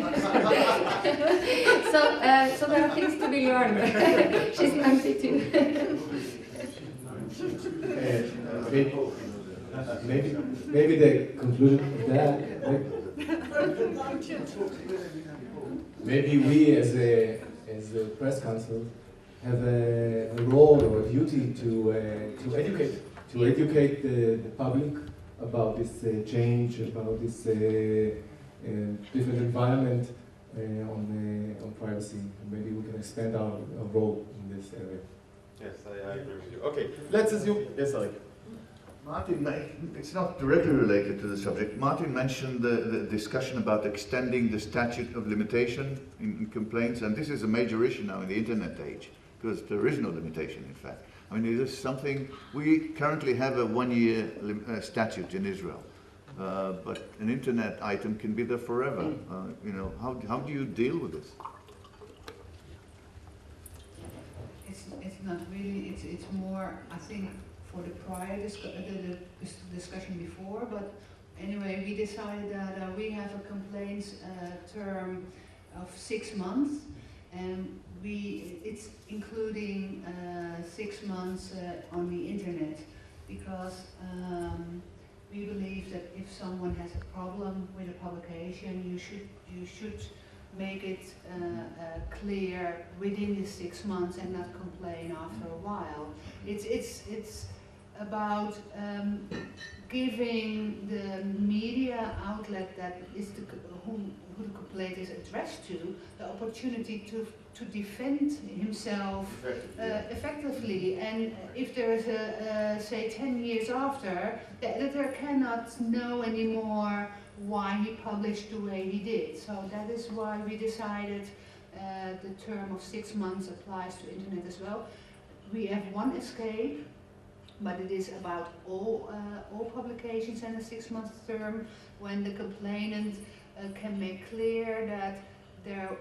So there are things to be learned. She's 92. Maybe the conclusion of that, maybe we as a press council have a role or a duty to educate the public about this change, about this different environment on privacy. Maybe we can expand our role in this area. Yes, I agree with you. Okay, let's assume. Yes, Alec. Martin, it's not directly related to the subject. Martin mentioned the discussion about extending the statute of limitation in complaints, and this is a major issue now in the internet age, because there is no limitation, in fact. I mean, it is something, we currently have a 1-year statute in Israel, but an internet item can be there forever. You know, how do you deal with this? It's not really, it's more, I think, for the prior discussion before, but anyway, we decided that we have a complaints term of 6 months, and it's including 6 months on the internet, because we believe that if someone has a problem with a publication, you should make it clear within the 6 months and not complain after a while. It's about giving the media outlet that is who the complaint is addressed to the opportunity to defend himself effectively. And if there is a say 10 years after, the editor cannot know anymore why he published the way he did. So that is why we decided the term of 6 months applies to internet as well. We have one escape, but it is about all publications and a 6 month term when the complainant can make clear that there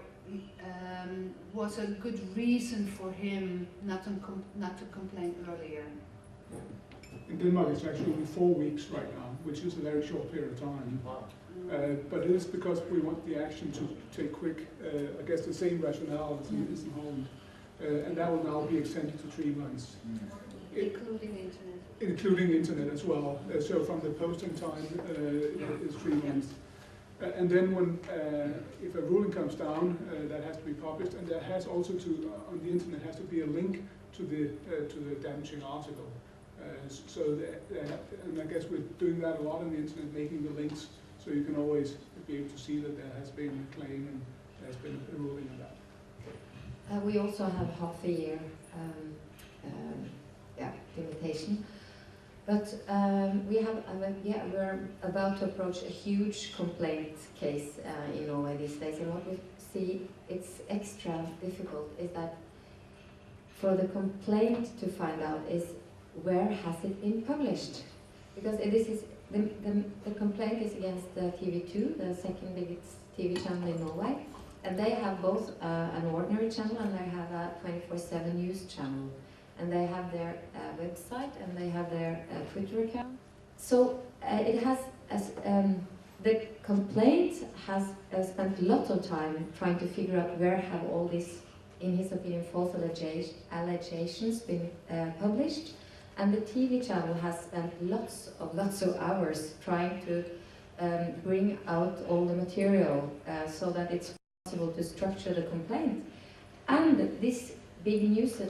was a good reason for him not to complain earlier. In Denmark, it's actually only 4 weeks right now, which is a very short period of time. But it is because we want the action to take quick, I guess the same rationale as in Holland. And that will now be extended to 3 months. Including internet. Including internet as well. So from the posting time, it's 3 months. And then when, if a ruling comes down, that has to be published, and there has also to, on the internet has to be a link to the damaging article. And I guess we're doing that a lot on the internet, making the links, so you can always be able to see that there has been a claim and there has been a ruling on that. We also have half a year limitation. But we're about to approach a huge complaint case in Norway these days, and what we see it's extra difficult is that for the complaint to find out is where has it been published, because this is the complaint is against the TV2, the second biggest TV channel in Norway, and they have both an ordinary channel and they have a 24/7 news channel. And they have their website and they have their Twitter account. So it has, the complaint has spent a lot of time trying to figure out where have all these, in his opinion, false allegations been published. And the TV channel has spent lots of hours trying to bring out all the material so that it's possible to structure the complaint. And this big news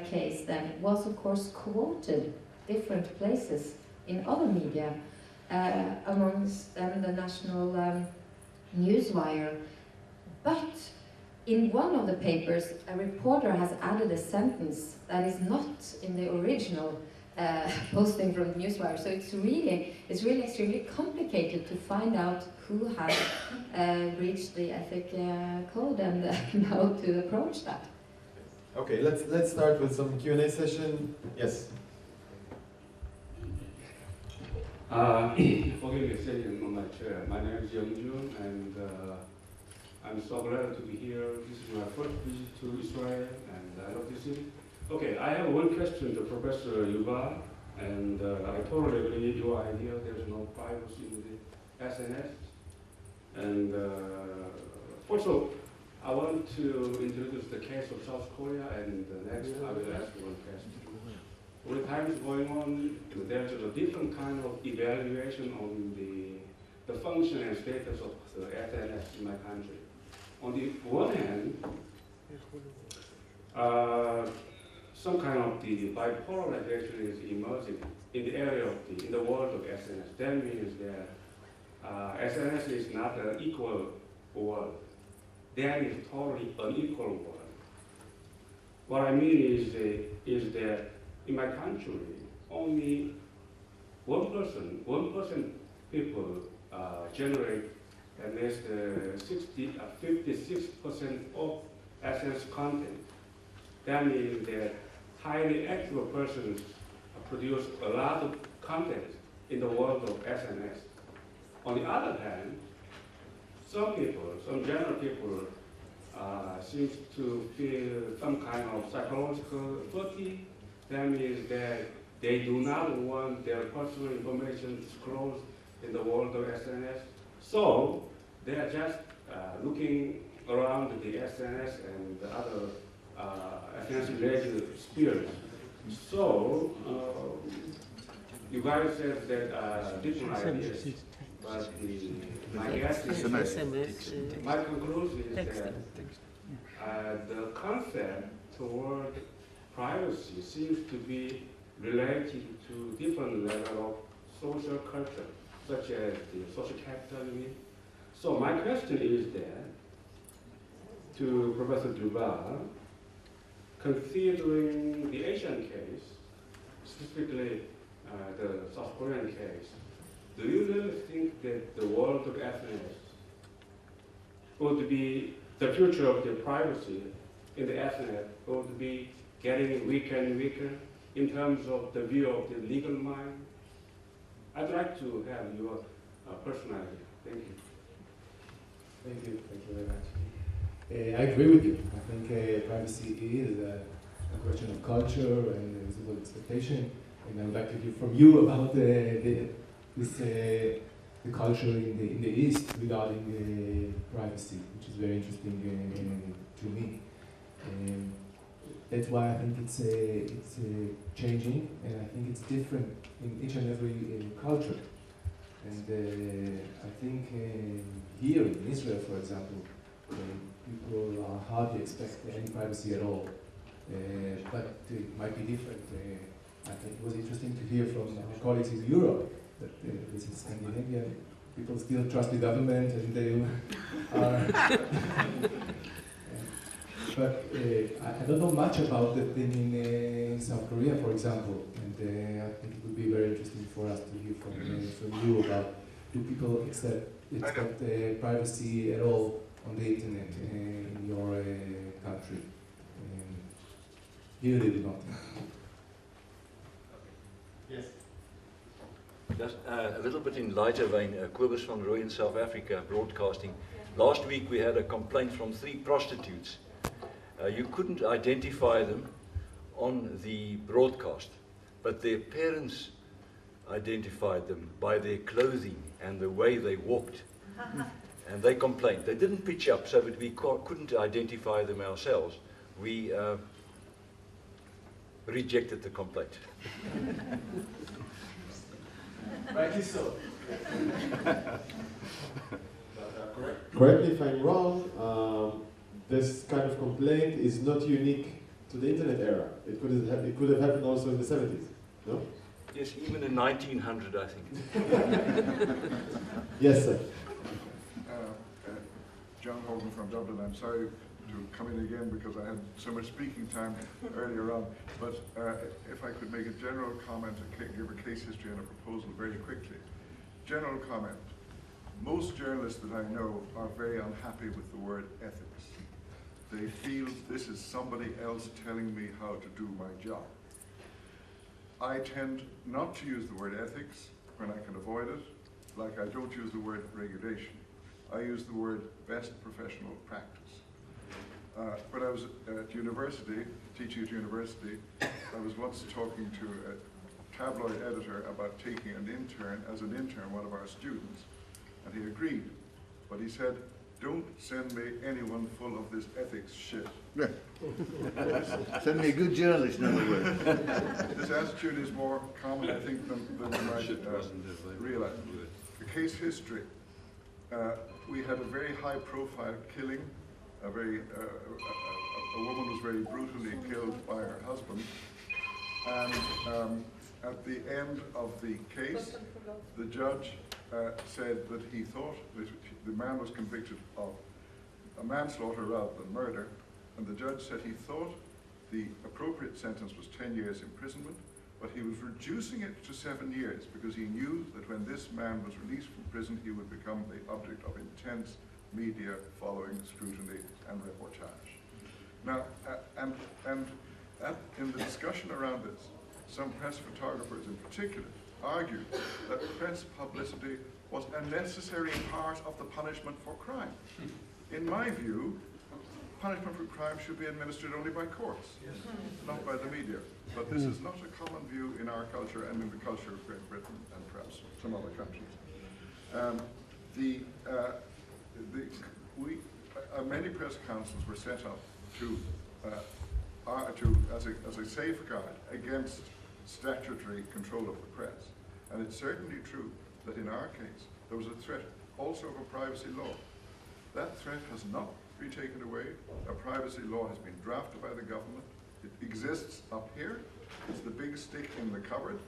case then was of course quoted different places in other media, amongst them the national newswire. But in one of the papers a reporter has added a sentence that is not in the original posting from the newswire. So it's really extremely complicated to find out who has breached the ethic code and how to approach that. Okay, let's start with some Q&A session. Yes. Forgive me sitting on my chair. My name is Young Jun, and I'm so glad to be here. This is my first visit to Israel, and I love this city. Okay, I have one question to Professor Yuval, and I totally agree with your idea. There's no privacy in the SNS. And also, I want to introduce the case of South Korea, and next I will ask one question. All the time is going on, there's a different kind of evaluation on the function and status of the SNS in my country. On the one hand, some kind of the bipolarization is emerging in the area of in the world of SNS. That means that SNS is not an equal world. That is totally unequal world. What I mean is that in my country, only 1% people generate at least 56% of SNS content. That means that highly active persons produce a lot of content in the world of SNS. On the other hand, some general people seems to feel some kind of psychological fatigue. That means that they do not want their personal information disclosed in the world of SNS. So they are just looking around the SNS and the other SNS-related spheres. So you guys said that different ideas. But my guess is that my conclusion is that the concept toward privacy seems to be related to different level of social culture, such as the social capital. So my question is that to Professor Duval, considering the Asian case, specifically the South Korean case, do you really think that the world of SNS would be, the future of the privacy in the SNS would be getting weaker and weaker in terms of the view of the legal mind? I'd like to have your personal idea. Thank you. Thank you very much. I agree with you. I think privacy is a question of culture and visible expectation, and I would like to hear from you about the culture in the East regarding privacy, which is very interesting to me. That's why I think it's changing, and I think it's different in each and every culture. And I think here in Israel, for example, people hardly expect any privacy at all. But it might be different. I think it was interesting to hear from our colleagues in Europe that this is Scandinavia. People still trust the government and they are. But I don't know much about the thing in South Korea, for example, and I think it would be very interesting for us to hear from you about, do people expect privacy at all on the internet in your country? Here they do not. Yes. Just a little bit in lighter vein, Kobus van Rooij in South Africa, broadcasting. Last week we had a complaint from 3 prostitutes. You couldn't identify them on the broadcast, but their parents identified them by their clothing and the way they walked. And they complained. They didn't pitch up so that we couldn't identify them ourselves. We rejected the complaint. Rightly so. Correct me if I'm wrong, this kind of complaint is not unique to the internet era. It could have happened also in the 70s, no? Yes, even in 1900, I think. Yes, sir. John Hogan from Dublin. I'm sorry to come in again because I had so much speaking time earlier on, but if I could make a general comment and give a case history and a proposal very quickly. General comment. Most journalists that I know are very unhappy with the word ethics. They feel this is somebody else telling me how to do my job. I tend not to use the word ethics when I can avoid it, like I don't use the word regulation. I use the word best professional practice. When I was at university, teaching at university, I was once talking to a tabloid editor about taking an intern, one of our students, and he agreed. But he said, don't send me anyone full of this ethics shit. Yeah. Send me a good journalist, in other words. This attitude is more common, I think, than we might realize. The case history. We had a very high-profile killing. A woman was very brutally killed by her husband. And at the end of the case, the judge said that he thought that the man was convicted of a manslaughter rather than murder, and the judge said he thought the appropriate sentence was 10 years imprisonment, but he was reducing it to 7 years because he knew that when this man was released from prison, he would become the object of intense media following, scrutiny, and reportage. Now, in the discussion around this, some press photographers in particular argued that press publicity was a necessary part of the punishment for crime. In my view, punishment for crime should be administered only by courts, not by the media. But this is not a common view in our culture and in the culture of Great Britain and perhaps some other countries. Many press councils were set up as a safeguard against statutory control of the press. And it's certainly true that in our case, there was a threat also of a privacy law. That threat has not been taken away. A privacy law has been drafted by the government. It exists up here. It's the big stick in the cupboard,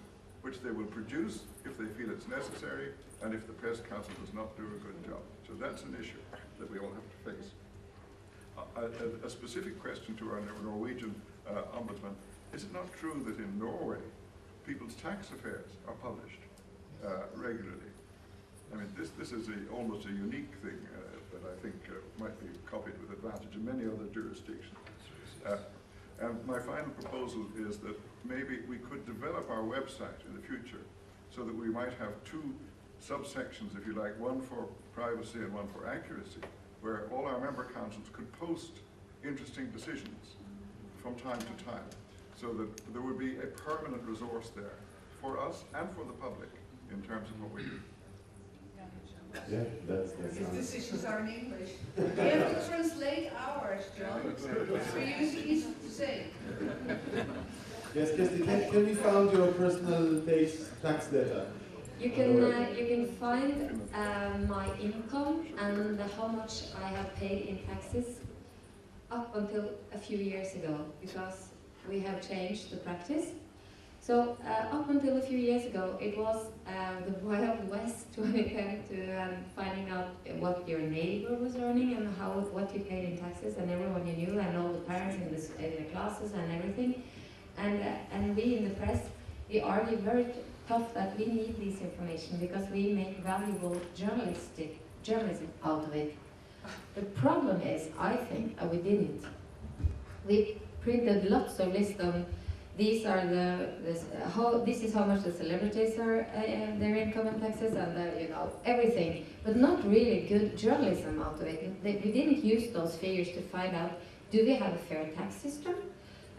which they will produce if they feel it's necessary and if the press council does not do a good job. So that's an issue that we all have to face. A specific question to our Norwegian ombudsman. Is it not true that in Norway, people's tax affairs are published regularly? I mean, this is almost a unique thing that I think might be copied with advantage in many other jurisdictions. And my final proposal is that maybe we could develop our website in the future so that we might have 2 subsections, if you like, one for privacy and one for accuracy, where all our member councils could post interesting decisions from time to time, so that there would be a permanent resource there for us and for the public in terms of what we do. Yeah, that's These decisions are in English. We have to translate ours, John. For you, it's easy to say. Yes, Kirsty, can we find your personal tax data? You can find my income and how much I have paid in taxes up until a few years ago, because we have changed the practice. So up until a few years ago, it was the Wild West when it came to finding out what your neighbor was earning and what you paid in taxes, and everyone you knew, and all the parents in the classes and everything. And we in the press, we argue very tough that we need this information because we make valuable journalism out of it. The problem is, I think, we didn't. We printed lots of lists on these are this is how much the celebrities are their income and taxes, and you know, everything, but not really good journalism out of it. We didn't use those figures to find out, do we have a fair tax system?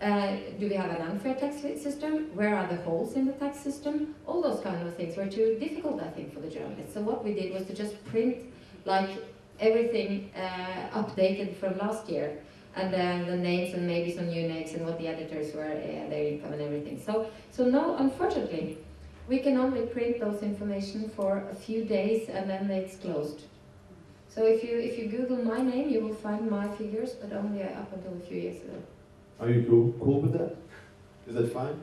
Do we have an unfair tax system? Where are the holes in the tax system? All those kind of things were too difficult, I think, for the journalists. So what we did was to just print like everything updated from last year, and then the names and maybe some new names and what the editors were, their income and everything. So no, unfortunately, we can only print those information for a few days and then it's closed. So if you Google my name, you will find my figures, but only up until a few years ago. Are you cool with that? Is that fine?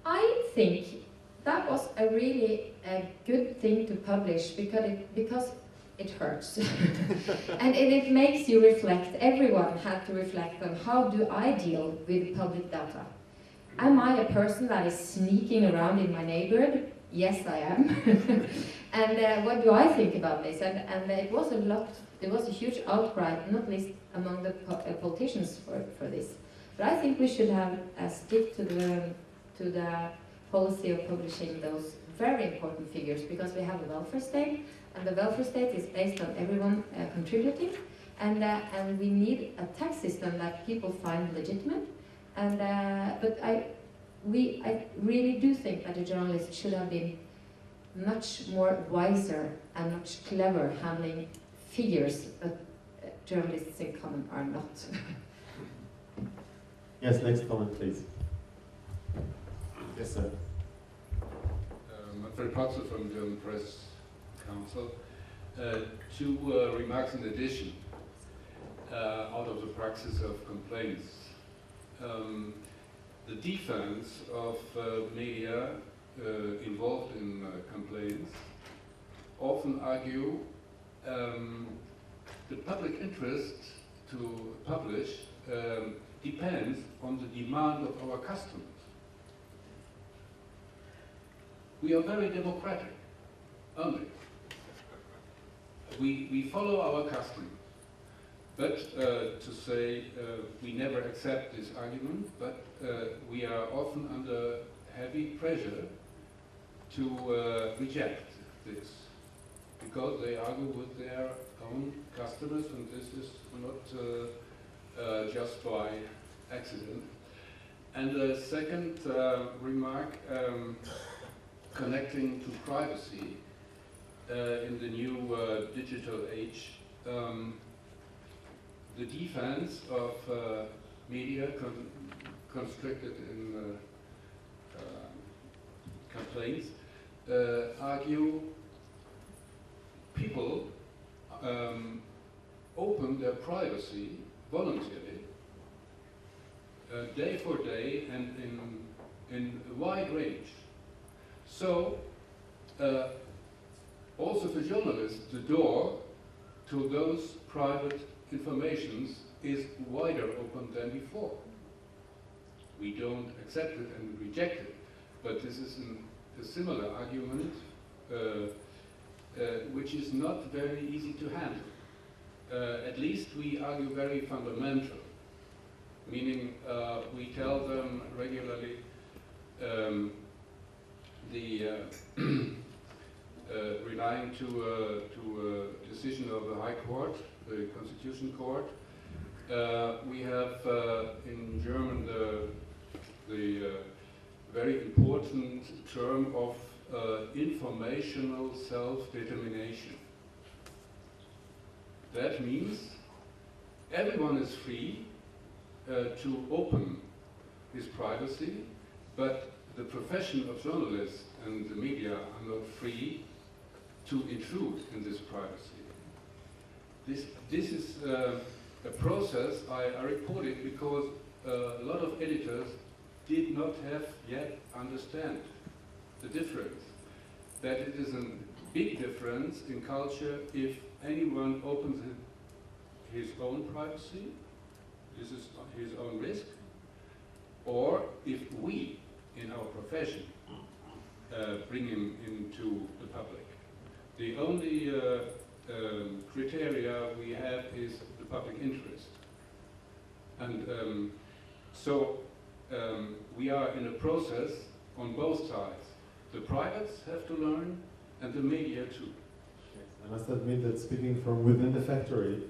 I think that was a really good thing to publish because it hurts. and it makes you reflect. Everyone had to reflect on, how do I deal with public data? Am I a person that is sneaking around in my neighborhood? Yes, I am. And what do I think about this? And it was there was a huge outcry, not least among the politicians for this. But I think we should have stick to the policy of publishing those very important figures, because we have a welfare state, and the welfare state is based on everyone contributing, and we need a tax system that people find legitimate. And but I really do think that the journalists should have been much more wiser and much clever handling figures, but journalists in common are not. Yes, next comment, please. Yes, sir. Manfred Potzer from the German Press Council. Two remarks in addition out of the praxis of complaints. The defense of media involved in complaints often argue the public interest to publish depends on the demand of our customers. We are very democratic, aren't we? We follow our customers. But to say we never accept this argument, but we are often under heavy pressure to reject this, because they argue with their own customers, and this is not just by accident. And the second remark, connecting to privacy in the new digital age. The defense of media constricted in complaints argue people open their privacy voluntarily, day for day, and in a wide range. So also for journalists, the door to those private informations is wider open than before. We don't accept it and reject it, but this is a similar argument which is not very easy to handle. At least we argue very fundamental, meaning we tell them regularly relying to a decision of the High Court, the Constitution Court. We have in German the very important term of informational self-determination. That means everyone is free to open his privacy, but the profession of journalists and the media are not free to intrude in this privacy. This is a process I reported because a lot of editors did not have yet understand the difference. That it is a big difference in culture if anyone opens his own privacy, this is his own risk, or if we, in our profession, bring him into the public. The only criteria we have is the public interest. And so we are in a process on both sides. The privates have to learn, and the media too. I must admit that speaking from within the factory,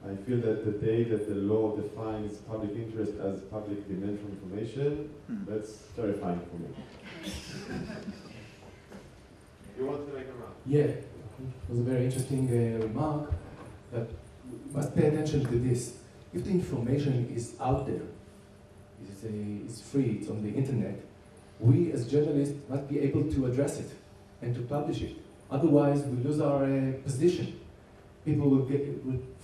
I feel that the day that the law defines public interest as public demand for information, that's terrifying for me. You want to make a remark? Yeah, it was a very interesting remark, but we must pay attention to this. If the information is out there, it's free, it's on the internet, we as journalists must be able to address it and to publish it. Otherwise, we lose our position. People will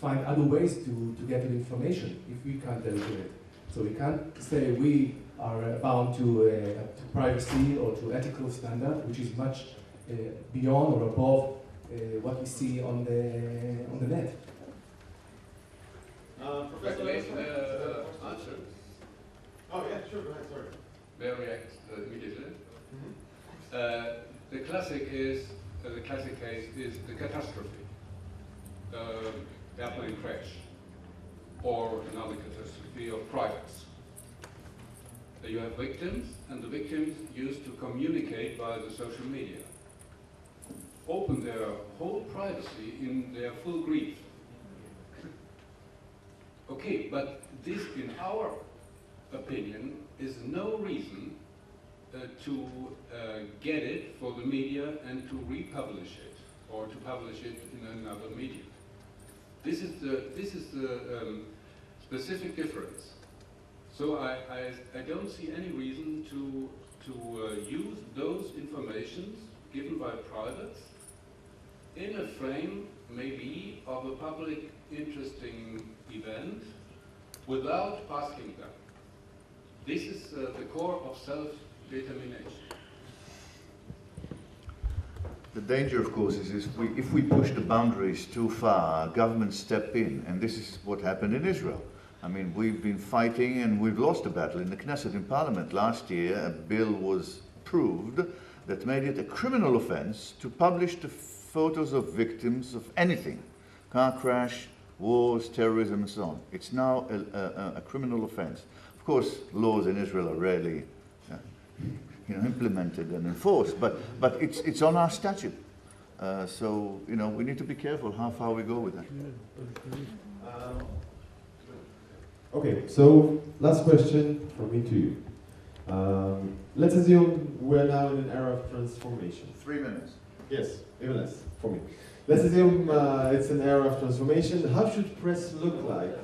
find other ways to get the information if we can't deliver it. So we can't say we are bound to privacy or to ethical standard, which is much beyond or above what we see on the net. Professor, answer. Oh yeah, sure. Go ahead. Sorry. May I react immediately? The classic case is the catastrophe, airplane crash, or another catastrophe of privates. You have victims, and the victims used to communicate via the social media, open their whole privacy in their full grief. Okay, but this, in our opinion, is no reason to get it for the media and to republish it or to publish it in another medium. This is the specific difference. So I don't see any reason to use those informations given by privates in a frame maybe of a public interesting event without asking them. This is the core of self-determination. The danger, of course, is if we push the boundaries too far, governments step in, and this is what happened in Israel. I mean, we've been fighting and we've lost a battle in the Knesset, in Parliament. Last year, a bill was approved that made it a criminal offense to publish the photos of victims of anything, car crash, wars, terrorism, and so on. It's now a criminal offense. Of course, laws in Israel are rarely implemented and enforced, but it's on our statute. So, we need to be careful how far we go with that. Okay, so last question from me to you. Let's assume we're now in an era of transformation. 3 minutes. Yes, even less for me. Let's assume it's an era of transformation. How should press look like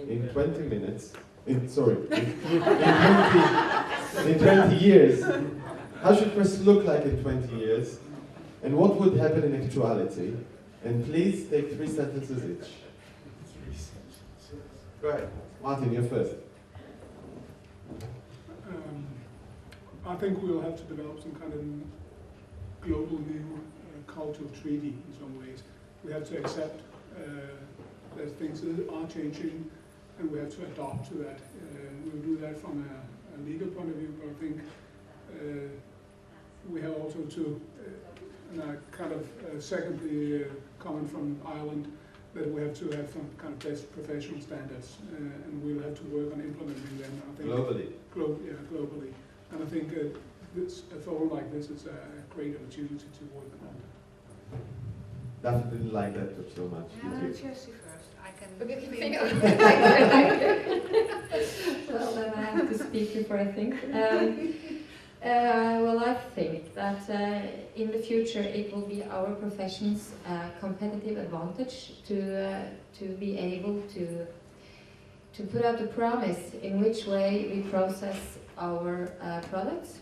in 20 minutes? In 20 years. How should press look like in 20 years? And what would happen in actuality? And please take 3 sentences each. Go ahead. Martin, you're first. I think we'll have to develop some kind of global new cultural treaty in some ways. We have to accept that things are changing, and we have to adopt to that. We'll do that from a legal point of view, but I think we have also to, and I kind of secondly coming from Ireland, that we have to have some kind of best professional standards, and we'll have to work on implementing them. I think globally. Globally. And I think a forum like this is a great opportunity to work on that. Daphne didn't like that so much. Chelsea first. I can think. Well, then I have to speak before I think. Well, I think that in the future it will be our profession's competitive advantage to be able to put out a promise in which way we process our products,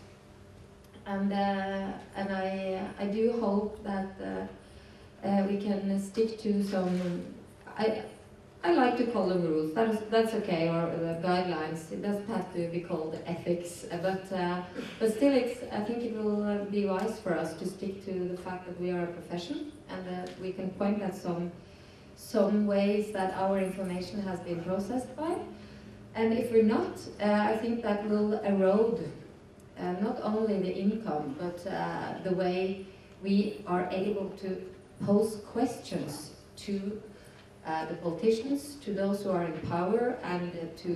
and I do hope that we can stick to some. I like to call them rules. That's okay, or guidelines. It doesn't have to be called ethics, but still, I think it will be wise for us to stick to the fact that we are a profession, and that we can point at some ways that our information has been processed by. And if we're not, I think that will erode not only the income, but the way we are able to pose questions to the politicians, to those who are in power, and to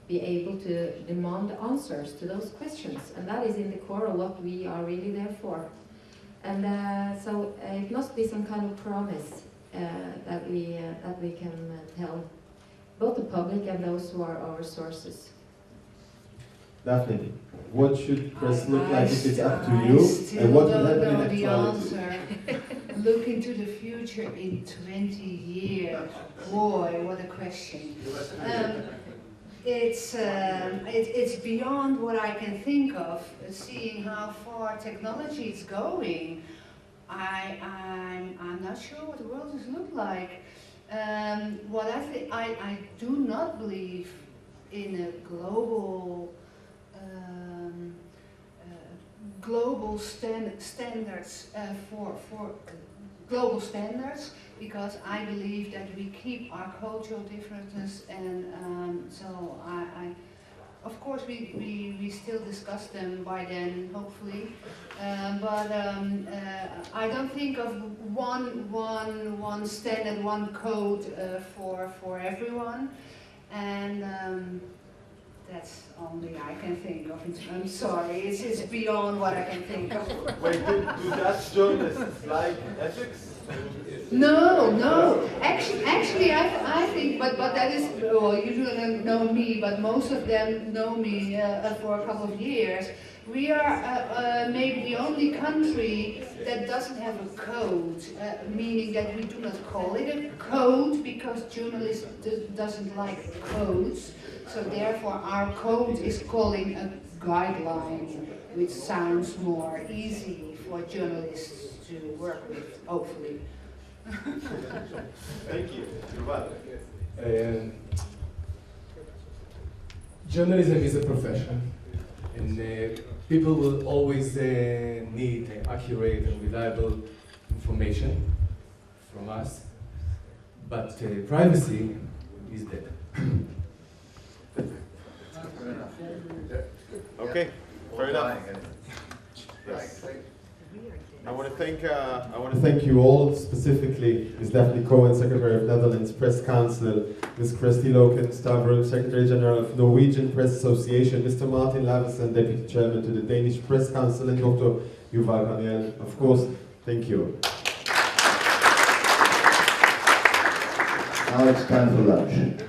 be able to demand answers to those questions. And that is in the core of what we are really there for. And so it must be some kind of promise that we can tell both the public and those who are our sources. Daphne, what should press look like if it's up to you? And what will happen in actuality? The answer. Look into the future in 20 years. Boy, what a question. It's beyond what I can think of, seeing how far technology is going. I'm not sure what the world is look like. What I think, I do not believe in a global standards for global standards, because I believe that we keep our cultural differences, and so of course we still discuss them by then, hopefully, but I don't think of one standard, one code for everyone, and that's only I can think of. I'm sorry, it's beyond what I can think of. Wait, do Dutch journalists like ethics? No. Actually, I think, but that is, well, you don't know me, but most of them know me for a couple of years. We are maybe the only country that doesn't have a code, meaning that we do not call it a code because journalists doesn't like codes. So therefore our code is calling a guideline, which sounds more easy for journalists to work with, hopefully. Thank you. You're welcome. Journalism is a profession, and people will always need accurate and reliable information from us, but privacy is dead. Okay, fair enough. Yes. I want to thank you all, specifically Ms. Daphne Cohen, Secretary of Netherlands Press Council, Ms. Christy Loken Stavrum, Secretary General of Norwegian Press Association, Mr. Martin Lavesen, Deputy Chairman to the Danish Press Council, and Dr. Yuval Daniel. Of course, thank you. Now it's time for lunch.